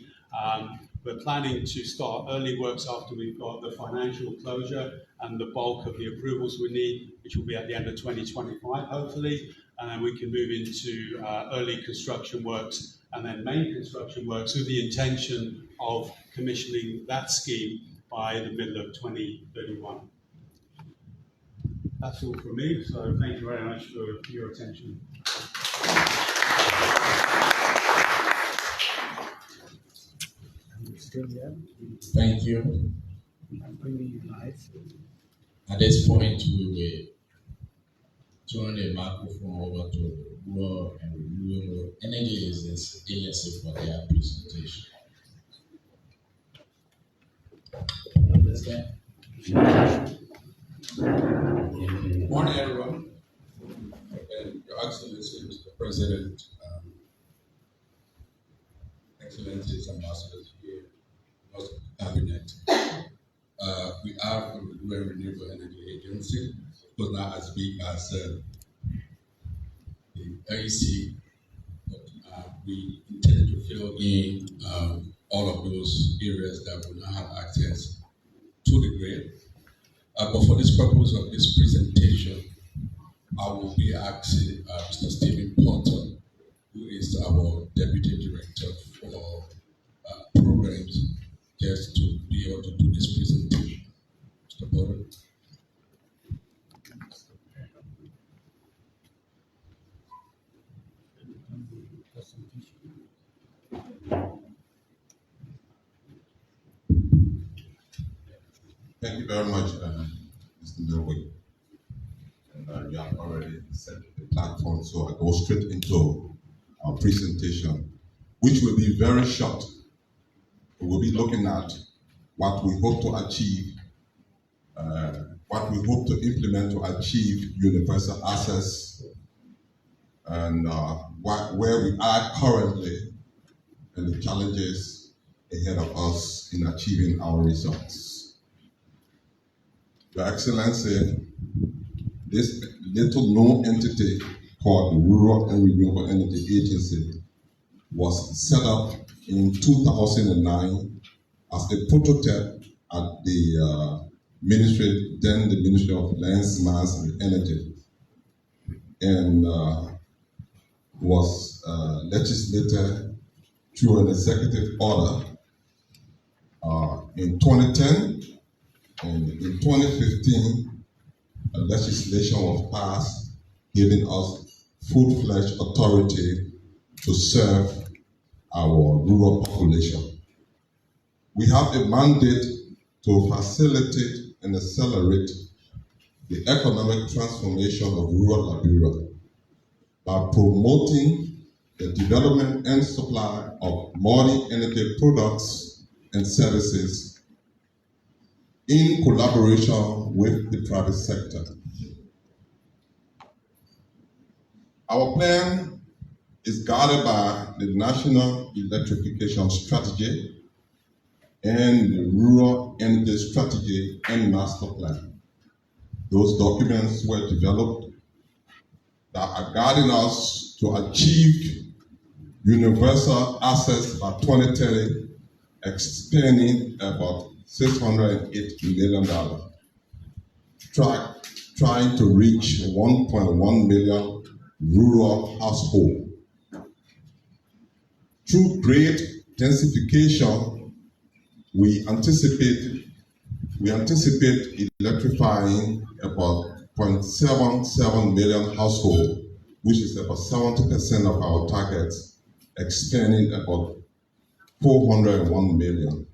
We're planning to start early works after we've got the financial closure and the bulk of the approvals we need, which will be at the end of 2025, hopefully. And then we can move into early construction works and then main construction works with the intention of commissioning that scheme by the middle of 2031. That's all from me, so thank you very much for your attention. Thank you. I'm bringing you live. At this point, we will turn the microphone over to Rural and Renewable Energy Agency for their presentation. Morning, everyone. And Your Excellency, Mr. President, Excellencies, ambassadors here, most of the cabinet. We are from the Rural Renewable Energy Agency, but not as big as the LEC, but we intend to fill in all of those areas that will not have access to the grid. But for this purpose of this presentation, I will be asking Mr. Stephen Porter, who is our Deputy Director for Programs, just to be able to do this presentation. Mr. Porter. Thank you very much, Mr. Milway. And you have already set the platform, so I go straight into our presentation, which will be very short. We will be looking at what we hope to achieve, what we hope to implement to achieve universal access, and where we are currently, and the challenges ahead of us in achieving our results. Your Excellency, this little known entity called the Rural and Renewable Energy Agency was set up in 2009 as a prototype at the Ministry of Lands, Mines and Energy, and was legislated through an executive order in 2010. And in 2015, a legislation was passed giving us full-fledged authority to serve our rural population. We have a mandate to facilitate and accelerate the economic transformation of rural Liberia by promoting the development and supply of modern energy products and services in collaboration with the private sector. Our plan is guided by the National Electrification Strategy and the Rural Energy Strategy and Master Plan. Those documents were developed that are guiding us to achieve universal access by 2030, expanding about $608 million, trying to reach 1.1 million rural households. Through great densification, we anticipate electrifying about 0.77 million households which is about 70% of our targets, expanding about 401 million.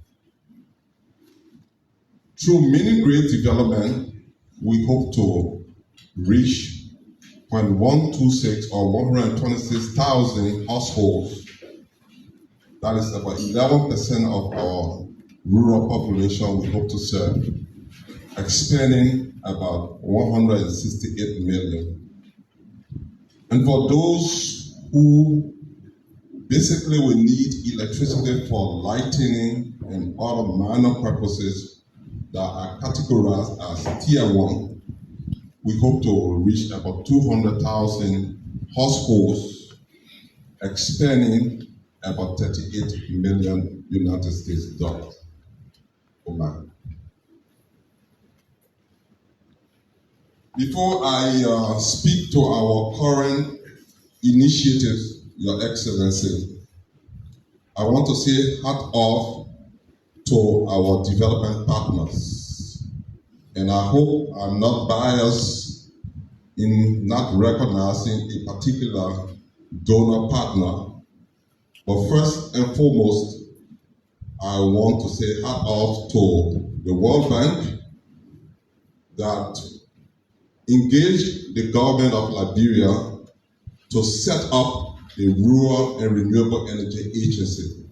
Through mini-grid development, we hope to reach 0.126 or 126,000 households. That is about 11% of our rural population we hope to serve, expanding about 168 million. And for those who basically will need electricity for lighting and other minor purposes that are categorized as Tier 1, we hope to reach about 200,000 households, expanding about 38 million United States dollars. Before I speak to our current initiatives, Your Excellency, I want to say hat off to our development partners. And I hope I'm not biased in not recognizing a particular donor partner. But first and foremost, I want to say hat off to the World Bank that engaged the government of Liberia to set up the Rural and Renewable Energy Agency.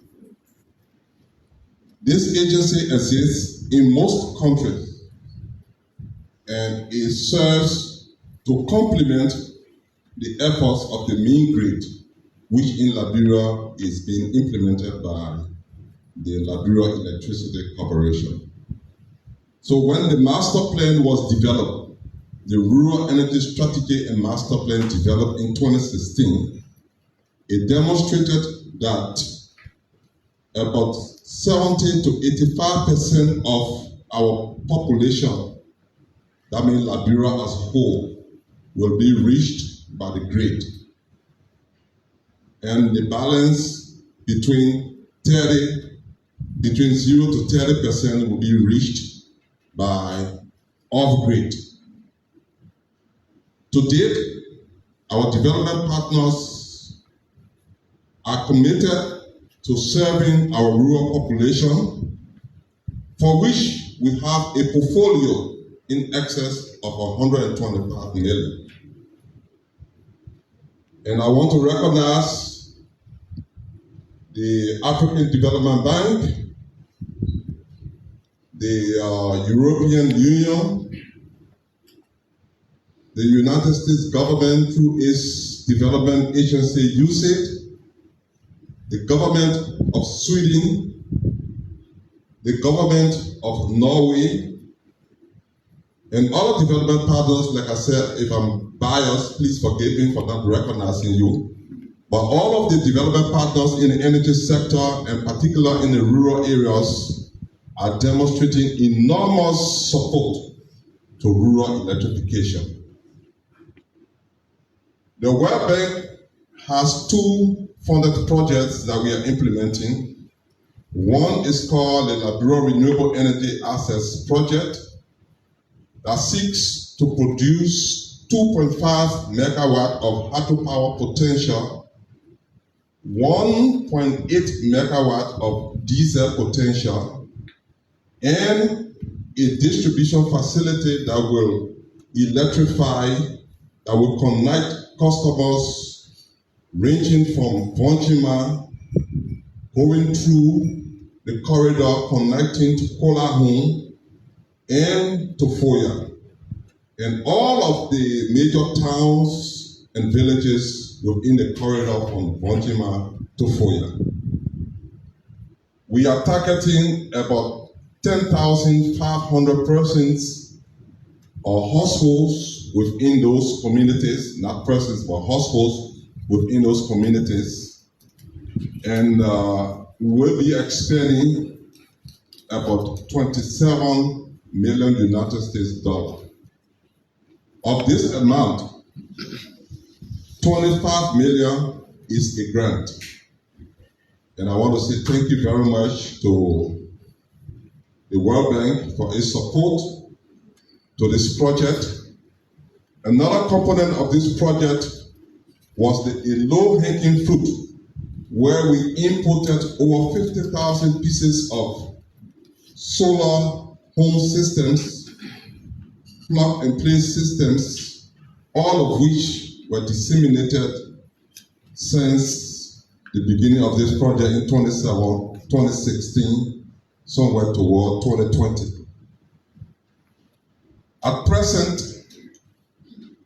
This agency exists in most countries and it serves to complement the efforts of the main grid, which in Liberia is being implemented by the Liberia Electricity Corporation. So when the master plan was developed, the Rural Energy Strategy and Master Plan developed in 2016, it demonstrated that about 70 to 85% of our population, that means Liberia as a whole, will be reached by the grid. And the balance between 0 to 30% will be reached by off-grid. To date, our development partners are committed to serving our rural population, for which we have a portfolio in excess of 125 million. And I want to recognize the African Development Bank, the European Union, the United States government through its development agency USAID, the government of Sweden, the government of Norway, and other development partners. Like I said, if I'm biased, please forgive me for not recognizing you. But all of the development partners in the energy sector, and particularly in the rural areas, are demonstrating enormous support to rural electrification. The World Bank has two funded projects that we are implementing. One is called the Liberia Renewable Energy Assets Project that seeks to produce 2.5 megawatt of hydropower potential, 1.8 megawatt of diesel potential, and a distribution facility that will electrify, that will connect customers ranging from Vonchima, going through the corridor connecting to Kolahun and to Foya, and all of the major towns and villages within the corridor from Vonchima to Foya. We are targeting about 10,500 persons or households within those communities, not persons, but households within those communities. And we'll be expending about 27 million United States dollars. Of this amount, 25 million is a grant. And I want to say thank you very much to the World Bank for its support to this project. Another component of this project was a low-hanging fruit where we imported over 50,000 pieces of solar home systems, plug-and-play systems, all of which were disseminated since the beginning of this project in 2016, somewhere toward 2020. At present,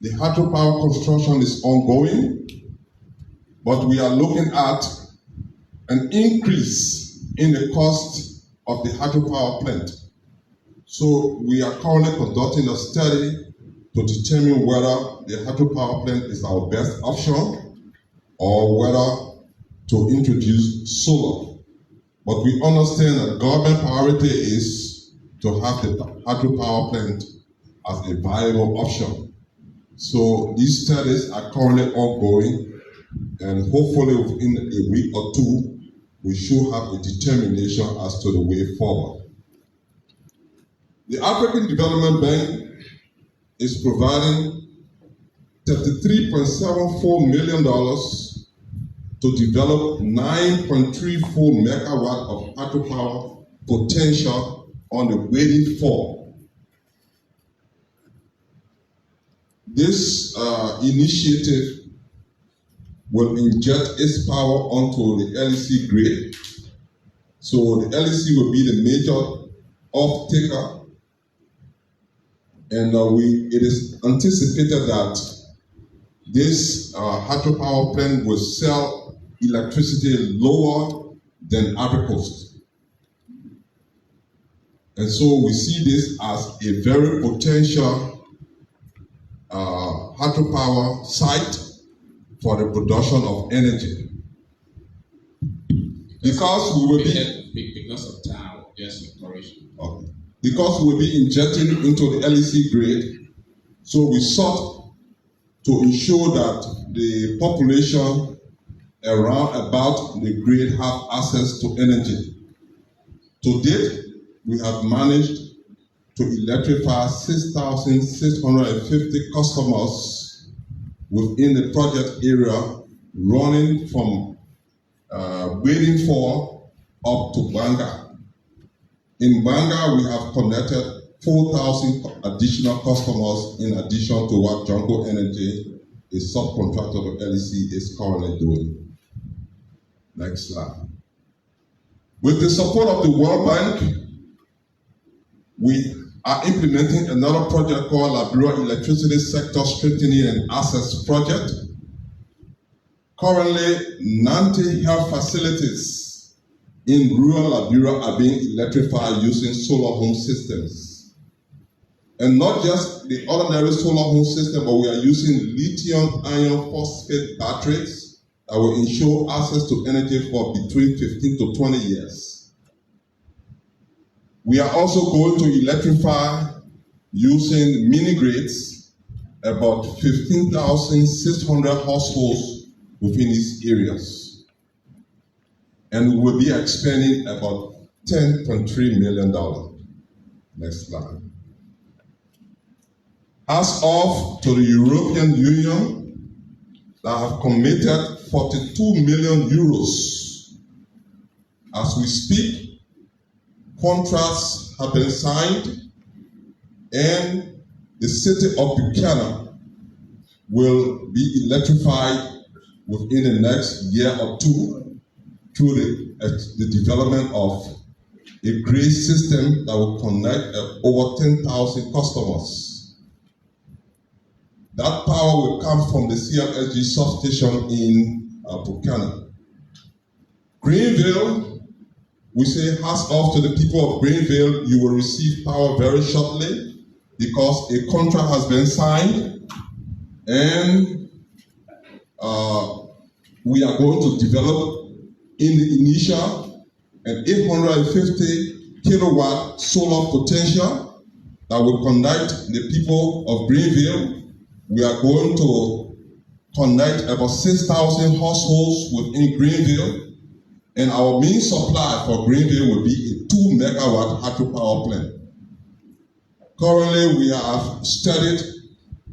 the hydropower construction is ongoing, but we are looking at an increase in the cost of the hydropower plant. So we are currently conducting a study to determine whether the hydropower plant is our best option or whether to introduce solar. But we understand that government priority is to have the hydropower plant as a viable option. So these studies are currently ongoing, and hopefully within a week or two, we should have a determination as to the way forward. The African Development Bank is providing $33.74 million to develop 9.34 megawatt of hydropower potential on the waiting for. This initiative will inject its power onto the LEC grid. So the LEC will be the major off-taker, and it is anticipated that this hydropower plant will sell electricity lower than Ivory Coast. And so we see this as a very potential hydropower site for the production of energy. Because we will because of time, just encouragement. Okay. Because we will be injecting into the LEC grid, so we sought to ensure that the population around about the grid have access to energy. To date, we have managed to electrify 6,650 customers within the project area, running from waiting for up to Banga. In Banga, we have connected 4,000 additional customers in addition to what Jungle Energy, a subcontractor of LEC, is currently doing. Next slide. With the support of the World Bank, we are implementing another project called Liberia Electricity Sector Strengthening and Access Project. Currently, 90 health facilities in rural Liberia are being electrified using solar home systems. And not just the ordinary solar home system, but we are using lithium iron phosphate batteries that will ensure access to energy for between 15 to 20 years. We are also going to electrify using mini grids about 15,600 households within these areas. And we will be expending about $10.3 million. Next slide. As of to the European Union, that have committed 42 million euros. As we speak, contracts have been signed, and the city of Buchanan will be electrified within the next year or two through the development of a grid system that will connect over 10,000 customers. That power will come from the CLSG substation in Buchanan. Greenville, we say hats off to the people of Greenville. You will receive power very shortly because a contract has been signed, and we are going to develop in the initial an 850 kilowatt solar potential that will connect the people of Greenville. We are going to connect about 6,000 households within Greenville. And our main supply for Greenville will be a 2 megawatt hydropower plant. Currently, we have studied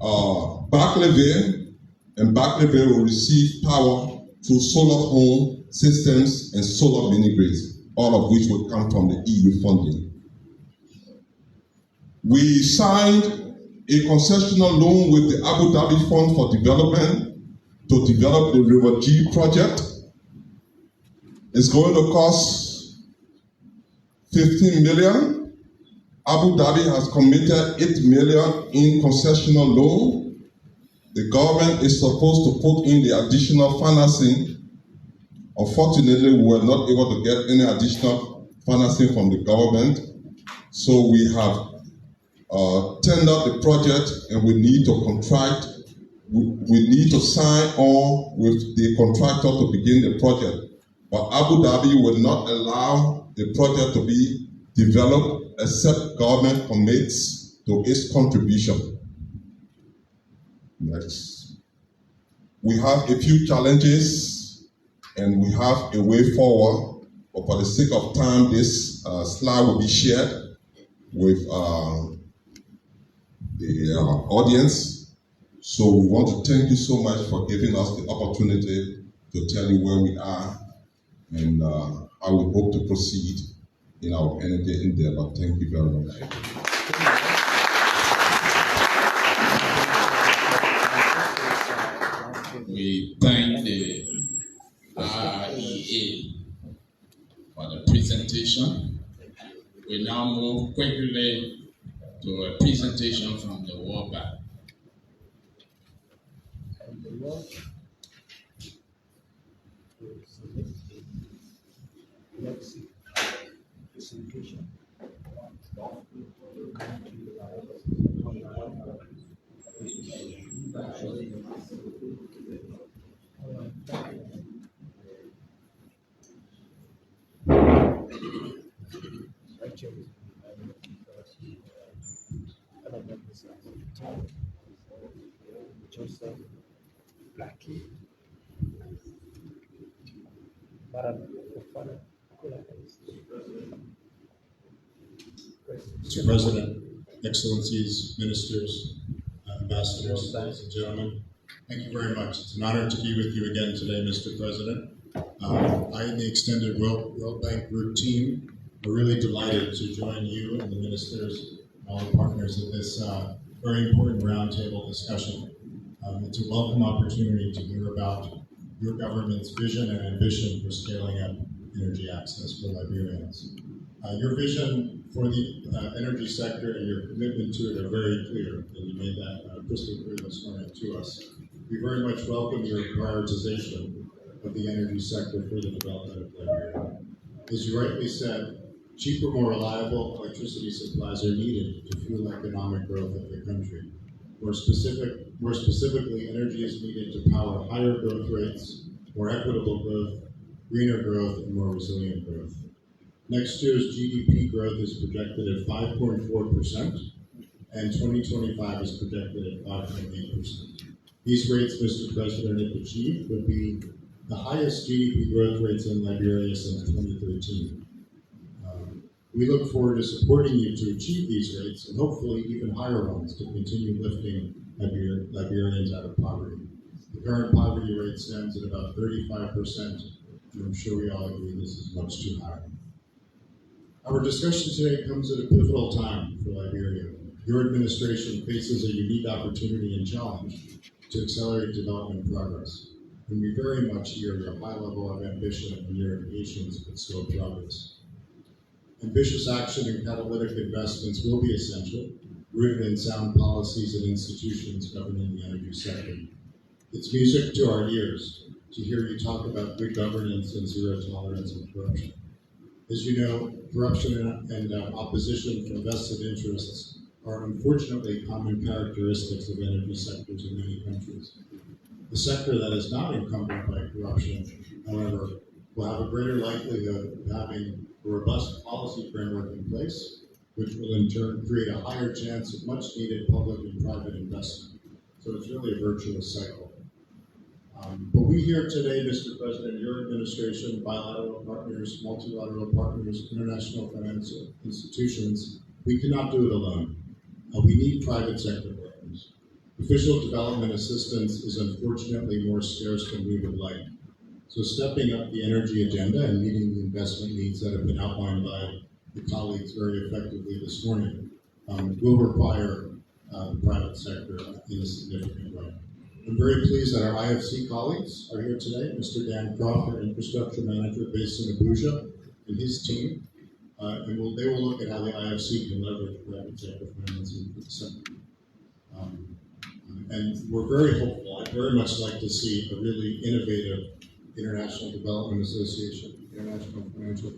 Barclayville, and Barclayville will receive power through solar home systems and solar mini grids, all of which will come from the EU funding. We signed a concessional loan with the Abu Dhabi Fund for Development to develop the River G project. It's going to cost 15 million. Abu Dhabi has committed 8 million in concessional loan. The government is supposed to put in the additional financing. Unfortunately, we were not able to get any additional financing from the government. So we have tendered the project, and we need to contract. We need to sign on with the contractor to begin the project. But Abu Dhabi will not allow the project to be developed except government commits to its contribution. Next. We have a few challenges and we have a way forward, but for the sake of time, this slide will be shared with the audience. So we want to thank you so much for giving us the opportunity to tell you where we are and how we hope to proceed in our energy endeavor. Thank you very much. We thank the REA for the presentation. We now move quickly to a presentation from the World Bank. LEC presentation. Joseph Blackie. Mr. President, Excellencies, Ministers, Ambassadors, ladies and gentlemen, thank you very much. It's an honor to be with you again today, Mr. President. I and the extended World Bank Group team are really delighted to join you and the ministers and all the partners in this very important roundtable discussion. It's a welcome opportunity to hear about your government's vision and ambition for scaling up energy access for Liberians. Your vision for the energy sector and your commitment to it are very clear, and you made that crystal clear this morning to us. We very much welcome your prioritization of the energy sector for the development of Liberia. As you rightly said, cheaper, more reliable electricity supplies are needed to fuel economic growth of the country. More specifically, energy is needed to power higher growth rates, more equitable growth, greener growth, and more resilient growth. Next year's GDP growth is projected at 5.4%, and 2025 is projected at 5.8%. These rates, Mr. President, if achieved, would be the highest GDP growth rates in Liberia since 2013. We look forward to supporting you to achieve these rates and hopefully even higher ones to continue lifting Liberians out of poverty. The current poverty rate stands at about 35%, and I'm sure we all agree this is much too high. Our discussion today comes at a pivotal time for Liberia. Your administration faces a unique opportunity and challenge to accelerate development progress, and we very much hear your high level of ambition and your impatience with slow progress. Ambitious action and catalytic investments will be essential, rooted in sound policies and institutions governing the energy sector. It's music to our ears to hear you talk about good governance and zero tolerance of corruption. As you know, corruption and opposition from vested interests are unfortunately common characteristics of energy sectors in many countries. The sector that is not encumbered by corruption, however, will have a greater likelihood of having a robust policy framework in place, which will in turn create a higher chance of much needed public and private investment. So it's really a virtuous cycle. But we here today, Mr. President, your administration, bilateral partners, multilateral partners, international financial institutions, we cannot do it alone. We need private sector partners. Official development assistance is unfortunately more scarce than we would like. So stepping up the energy agenda and meeting the investment needs that have been outlined by the colleagues very effectively this morning will require the private sector in a significant way. I'm very pleased that our IFC colleagues are here today. Mr. Dan Croft, our infrastructure manager based in Abuja, and his team. And they will look at how the IFC can leverage private sector financing for the sector. And we're very hopeful. I'd very much like to see a really innovative International Development Association, International Financial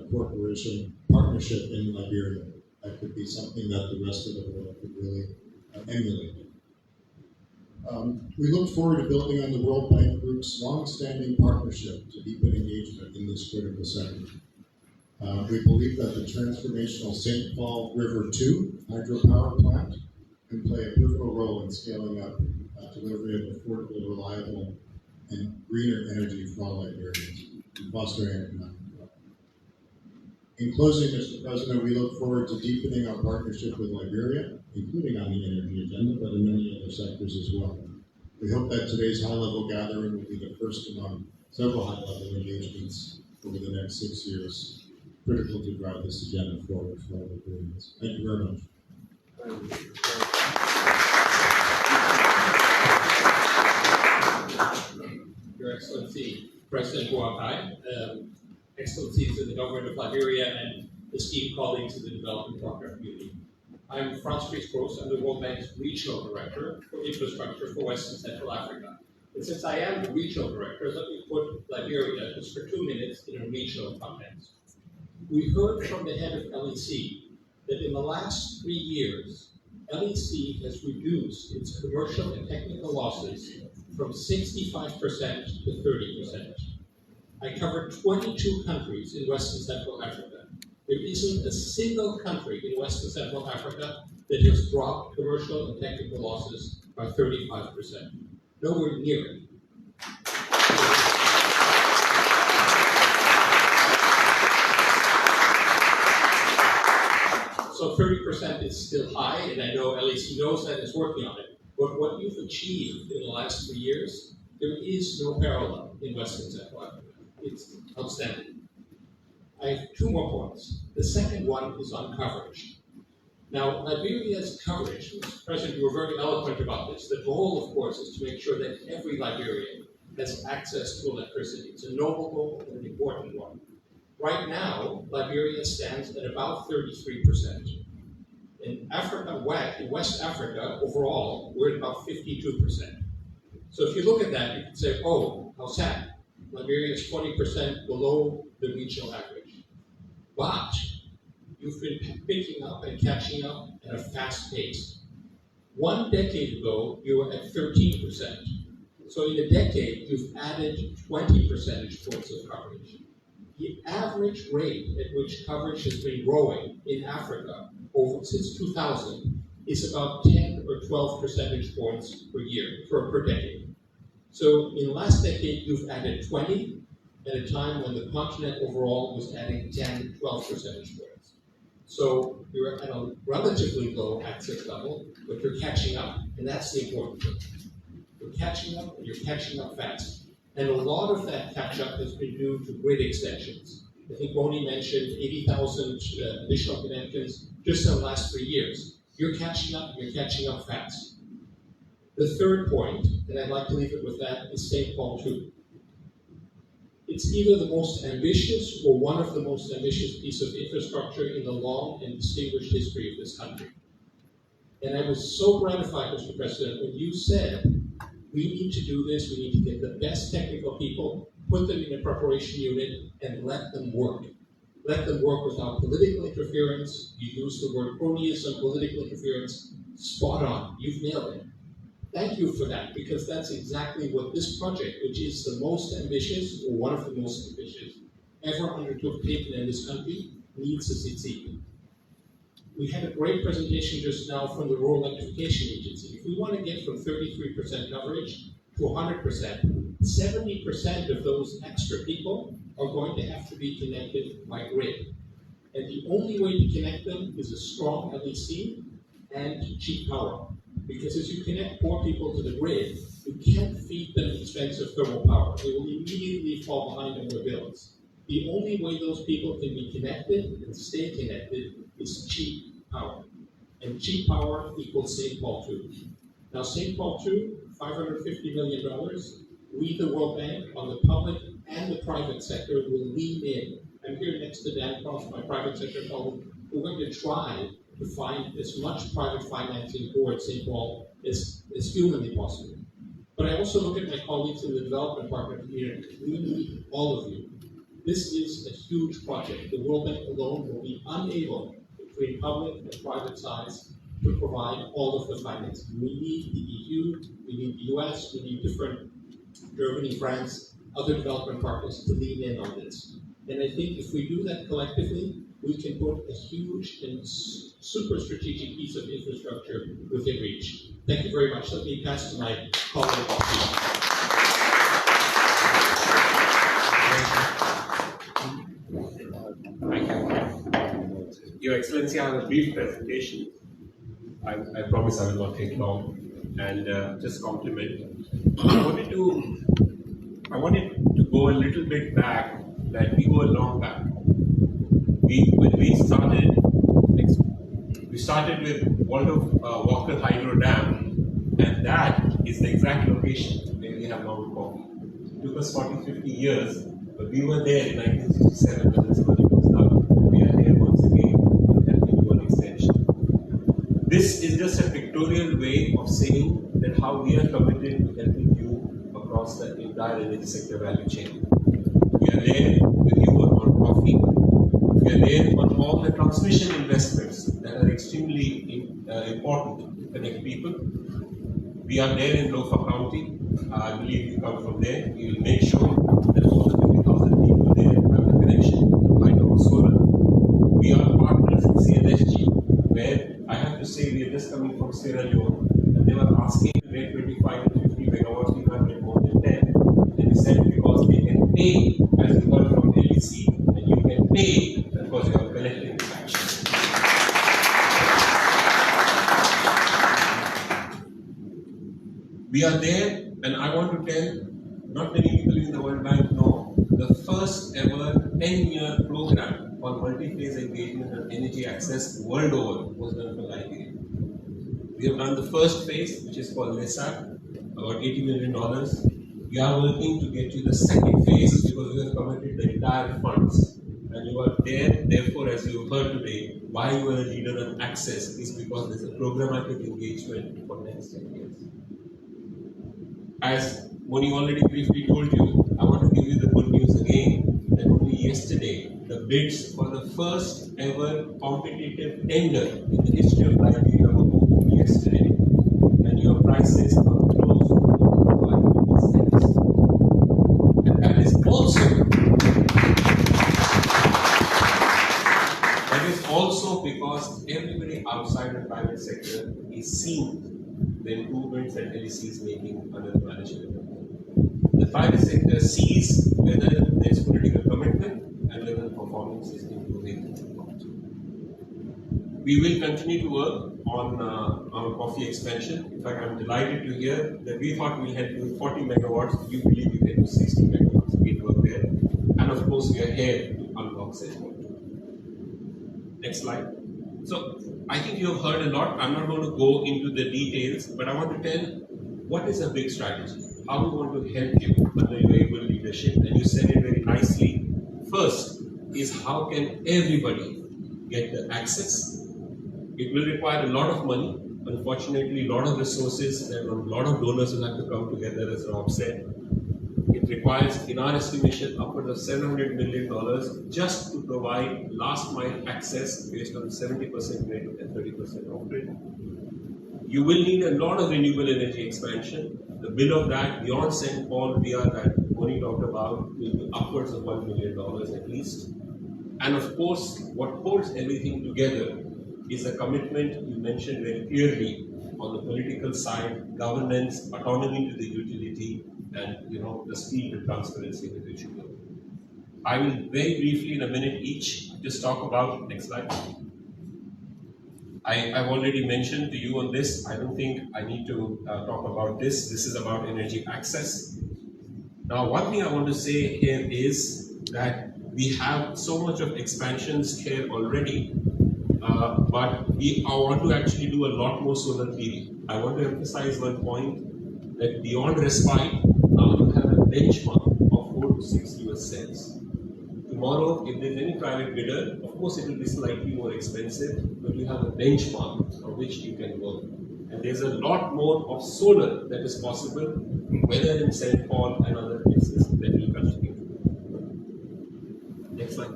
Corporation partnership in Liberia. That could be something that the rest of the world could really emulate. We look forward to building on the World Bank Group's long-standing partnership to deepen engagement in this critical sector. We believe that the transformational St. Paul River 2 hydropower plant can play a pivotal role in scaling up delivery of affordable, reliable, and greener energy for all Liberians and fostering economic growth. In closing, Mr. President, we look forward to deepening our partnership with Liberia, including on the energy agenda, but in many other sectors as well. We hope that today's high-level gathering will be the first among several high-level engagements over the next 6 years, critical to drive this agenda forward for all Liberians. Thank you very much. Your Excellency, President Boakai, Excellencies of the Government of Liberia, and esteemed colleagues of the Development Partner Community. I'm Franz Priest-Gross. I'm the World Bank's Regional Director for Infrastructure for West and Central Africa. And since I am the Regional Director, let me put Liberia just for 2 minutes in a regional context. We heard from the head of LEC that in the last 3 years, LEC has reduced its commercial and technical losses from 65% to 30%. I covered 22 countries in West and Central Africa. There isn't a single country in West and Central Africa that has dropped commercial and technical losses by 35%. Nowhere near it. So 30% is still high, and I know LEC knows that and is working on it. But what you've achieved in the last 3 years, there is no parallel in West and Central Africa. It's outstanding. I have 2 more points. The second one is on coverage. Now, Liberia's coverage, Mr. President, you were very eloquent about this. The goal, of course, is to make sure that every Liberian has access to electricity. It's a noble goal and an important one. Right now, Liberia stands at about 33%. In Africa, in West Africa, overall, we're at about 52%. So if you look at that, you can say, oh, how sad. Liberia is 20% below the regional average. But you've been picking up and catching up at a fast pace. 1 decade ago, you were at 13%. So in a decade, you've added 20 percentage points of coverage. The average rate at which coverage has been growing in Africa since 2000 is about 10 or 12 percentage points per year, per decade. So in the last decade, you've added 20 at a time when the continent overall was adding 10, 12 percentage points. So you're at a relatively low access level, but you're catching up, and that's the important thing. You're catching up, and you're catching up fast. And a lot of that catch-up has been due to grid extensions. I think Bonnie mentioned 80,000 additional connections just in the last 3 years. You're catching up fast. The third point, and I'd like to leave it with that, is St. Paul 2. It's either the most ambitious or one of the most ambitious pieces of infrastructure in the long and distinguished history of this country. And I was so gratified, Mr. President, when you said, we need to do this, we need to get the best technical people, put them in a preparation unit, and let them work. Let them work without political interference. You used the word cronyism, political interference. Spot on. You've nailed it. Thank you for that, because that's exactly what this project, which is the most ambitious, or one of the most ambitious, ever undertaken in this country, needs to succeed. We had a great presentation just now from the Rural Electrification Agency. If we want to get from 33% coverage to 100%, 70% of those extra people are going to have to be connected by grid. And the only way to connect them is a strong LEC and cheap power. Because as you connect poor people to the grid, you can't feed them expensive thermal power. They will immediately fall behind on their bills. The only way those people can be connected and stay connected is cheap power. And cheap power equals St. Paul 2. Now, St. Paul 2, $550 million, we, the World Bank, on the public and the private sector, will lean in. I'm here next to Dan Cross, my private sector colleague. We're going to try to find as much private financing for St. Paul as humanly possible. But I also look at my colleagues in the development partner community. We need all of you. This is a huge project. The World Bank alone will be unable, between public and private sides, to provide all of the financing. We need the EU, we need the US, we need different Germany, France, other development partners to lean in on this. And I think if we do that collectively, we can put a huge and super strategic piece of infrastructure within reach. Thank you very much. Let me pass to my colleague. Thank you. Your Excellency, I have a brief presentation. I promise I will not take long, and just compliment. I wanted to go a little bit back, that we go a long back. When we started with Walker Hydro Dam, and that is the exact location where we have Mount Coffee. It took us 40-50 years, but we were there in 1967 when this project was done, and we are here once again helping you on extension. This is just a pictorial way of saying that how we are committed to helping you across the entire energy sector value chain. We are there with you on coffee. We are there on all the transmission investments that are extremely important to connect people. We are there in Lofa County. I believe you come from there. We will make sure that all the 50,000 people there have a connection to hydro solar. We are partners in CNSG, where I have to say we are just coming from Sierra Leone, and they were asking to rate 25 to 50 megawatts, we can't get more than 10. And we said because they can pay, as you heard from LEC, and you can pay because you are connecting the action. We are there, and I want to tell, not many people in the World Bank know, the first ever 10-year program for multi-phase engagement and energy access world over was done for Liberia. We have done the first phase, which is called LEC, about $80 million. We are working to get to the second phase because we have committed the entire funds. And you are there, therefore, as you heard today, why you are a leader on access is because there is a programmatic engagement for the next 10 years. As Moni already briefly told you, I want to give you the good news again, that only yesterday, the bids for the first ever competitive tender in the history of Liberia were opened yesterday, and your prices are close to 5 cents. And that is also because everybody outside the private sector is seeing the improvements that LEC is making under the management. The private sector sees whether there is political commitment and whether the performance is improving or not. We will continue to work on our coffee expansion. In fact, I'm delighted to hear that we thought we'll help you with 40 megawatts. You believe you can do 60 megawatts. We'll work there. And of course, we are here to unlock segment. Next slide. So, I think you have heard a lot. I'm not going to go into the details, but I want to tell what is a big strategy, how we want to help you under your able leadership. And you said it very nicely. First is how can everybody get the access? It will require a lot of money. Unfortunately, a lot of resources and a lot of donors will have to come together, as Rob said. It requires, in our estimation, upwards of $700 million just to provide last mile access based on 70% grid and 30% off grid. You will need a lot of renewable energy expansion. The bill of that, beyond St. Paul VR that Moni talked about, will be upwards of $1 million at least. And of course, what holds everything together is a commitment you mentioned very clearly on the political side, governance, autonomy to the utility, and the speed and transparency with which you go. I will very briefly in a minute each just talk about, next slide. I've already mentioned to you on this. I don't think I need to talk about this. This is about energy access. Now, one thing I want to say here is that we have so much of expansions here already, but I want to actually do a lot more solar PV. I want to emphasize one point that beyond respite, now you have a benchmark of 4 to 6 US cents. Tomorrow, if there's any private bidder, of course it will be slightly more expensive, but you have a benchmark on which you can work. And there's a lot more of solar that is possible, whether in St. Paul and other places that will continue. Next slide.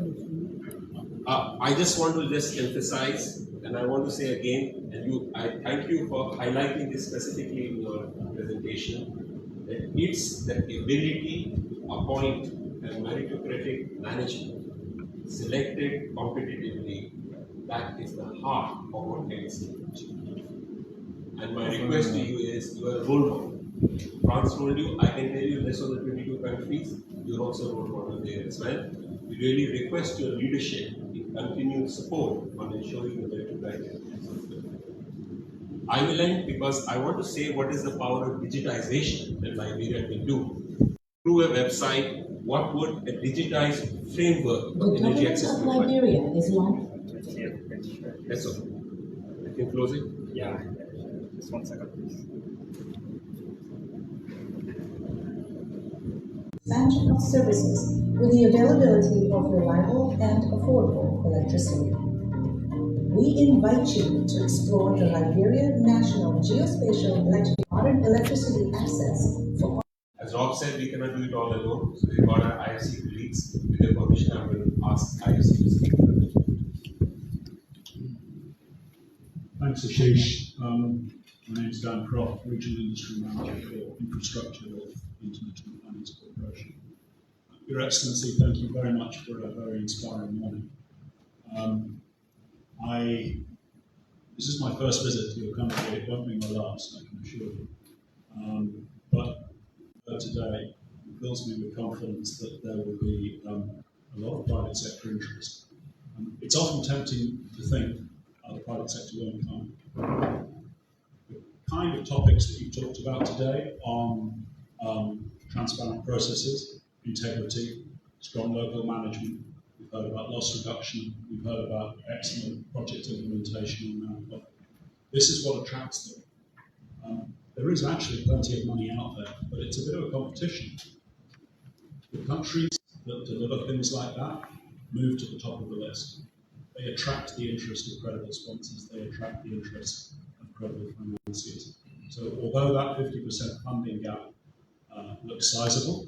I just want to emphasize, and I want to say again, and I thank you for highlighting this specifically in your presentation, that it's the ability to appoint a meritocratic management selected competitively that is the heart of what LEC achieve. And my request to you is, you are a role model. France told you, I can tell you less of the 22 countries, you're also a role model there as well. We really request your leadership in continued support on ensuring the meritocratic. I will end because I want to say what is the power of digitization that Liberia can do. Through a website, what would a digitized framework for energy access of Liberia is like? That's all. I can close it? Yeah. Just 1 second, please. Expansion of services with the availability of reliable and affordable electricity. We invite you to explore the Liberia National Geospatial Modern Electricity Access for. As Rob said, we cannot do it all alone, so we've got our IFC colleagues. With their permission, I'm going to ask IFC to speak. Thanks, Ashish. My name is Dan Croft, Regional Industry Manager for Infrastructure of International Finance Corporation. Your Excellency, thank you very much for a very inspiring morning. This is my first visit to your country. It won't be my last, I can assure you. But today, it fills me with confidence that there will be a lot of private sector interest. It's often tempting to think the private sector won't come. The kind of topics that you've talked about today on transparent processes, integrity, strong local management, we've heard about loss reduction, we've heard about excellent project implementation on that. This is what attracts them. There is actually plenty of money out there, but it's a bit of a competition. The countries that deliver things like that move to the top of the list. They attract the interest of credible sponsors, they attract the interest of credible financiers. So although that 50% funding gap looks sizable,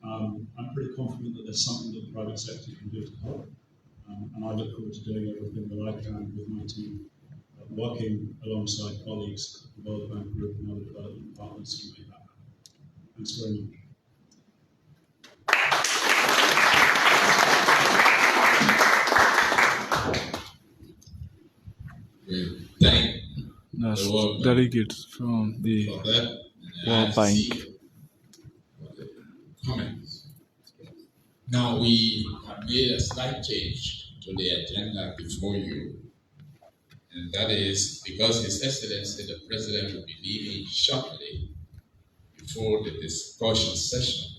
I'm pretty confident that there's something that the private sector can do to help. And I look forward to doing everything that I can with my team, working alongside colleagues at the World Bank Group and other development partners to make that happen. Thanks very much. Thank delegates from the World Bank. Comments. Now we have made a slight change to the agenda before you, and that is because His Excellency the President will be leaving shortly before the discussion session.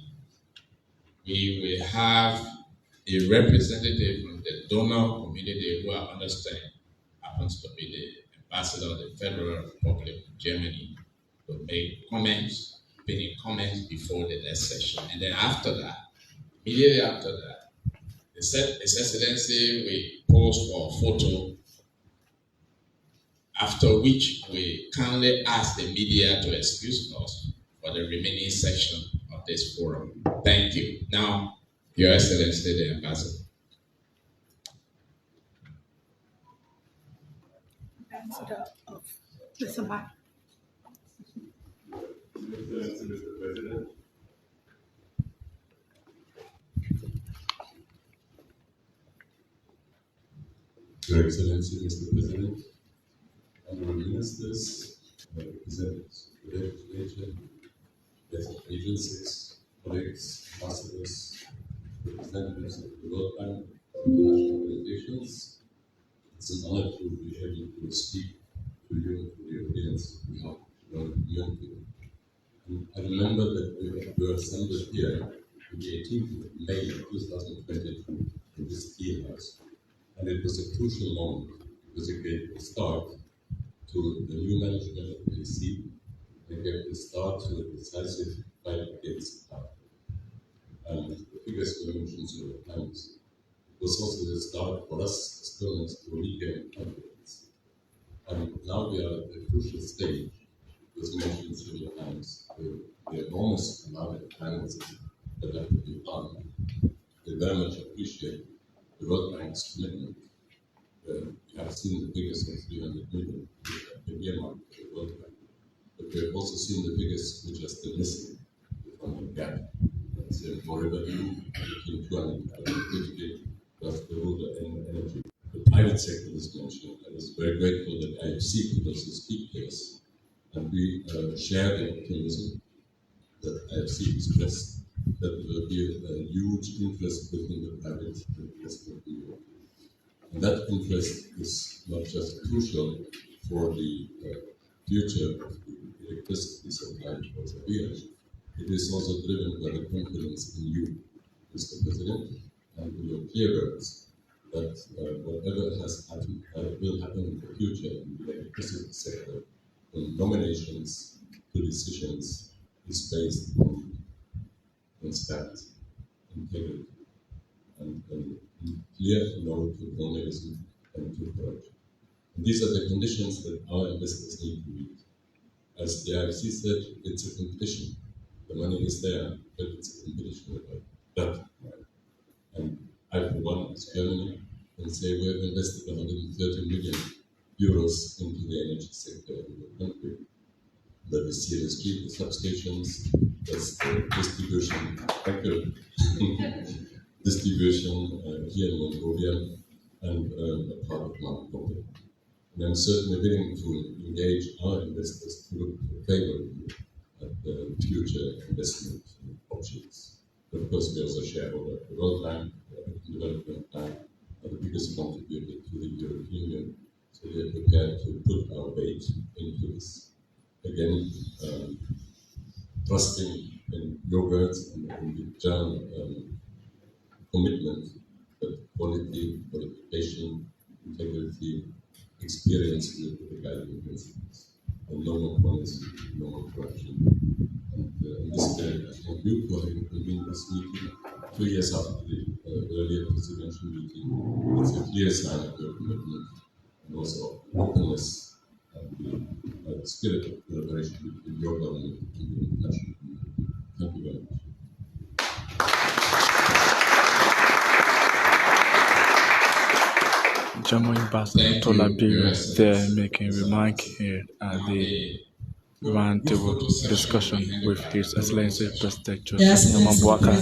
We will have a representative from the donor community who I understand happens to be the ambassador of the Federal Republic of Germany to make comments, opinion comments before the next session. And then after that, immediately after that, His Excellency will pose for a photo, after which we kindly ask the media to excuse us for the remaining section of this forum. Thank you. Now, Your Excellency the Ambassador. Ambassador of Mr. President. Your Excellency, Mr. President, honorable ministers, representatives of the legislature, heads of agencies, colleagues, ambassadors, representatives of the World Bank, international organizations, It's an honor to be able to speak to you, to the audience, on behalf of the community. And I remember that we were assembled here on the 18th of May 2022 in this tea house. And it was a crucial moment because it gave a start to the new management of the LEC. It gave a start to the decisive fight against power. And the figures were mentioned several times. It was also the start for us as governments to regain confidence. And now we are at a crucial stage, as mentioned several times, the enormous amount of finances that have to be done. We very much appreciate the World Bank's commitment. We have seen the biggest of 300 million in earmark for the World Bank, but we have also seen the biggest which are still missing, the funding gap. That's for revenue between 200 and 250, plus the rural energy. The private sector is mentioned. I was very grateful that IFC could also speak to us, and we share the optimism that IFC expressed that there will be a huge interest within the private investment field. And that interest is not just crucial for the future of the electricity supply for Serbia, it is also driven by the confidence in you, Mr. President, and in your clear words that whatever has happened will happen in the future in the electricity sector, from nominations to decisions, is based on transparency, integrity, and clear no to colonialism and to corruption. And these are the conditions that our investors need to meet. As the IFC said, it's a competition. The money is there, but it's a competition about that. And I, for one, as Germany, can say we have invested 130 million euros into the energy sector in the country. That is CSG, the substations, that's the distribution, distribution here in Monrovia, and a part of Mount Property. And I'm certainly willing to engage our investors to look favorably at the future investment options. But of course, we also shareholder the World Bank, the Development Bank, are the biggest contributor to the European Union. So we are prepared to put our weight into this. Again, trusting in your words and in the German commitment that quality, qualification, integrity, experience will be the guiding principles. And no more policy, no more corruption. And in this spirit, I thank you for having convened this meeting 2 years after the earlier presidential meeting. It's a clear sign of your commitment and also openness and the spirit of collaboration between your government and the international community. Thank you very much. German Ambassador to Liberia there making remark here at the roundtable discussion with His Excellency President Joseph Boakai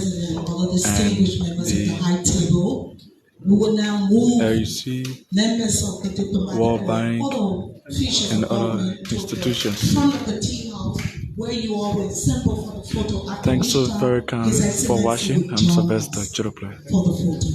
and the LEC, World Bank, and other institutions. Thanks so very kindly for watching. I'm Sylvester Chirople.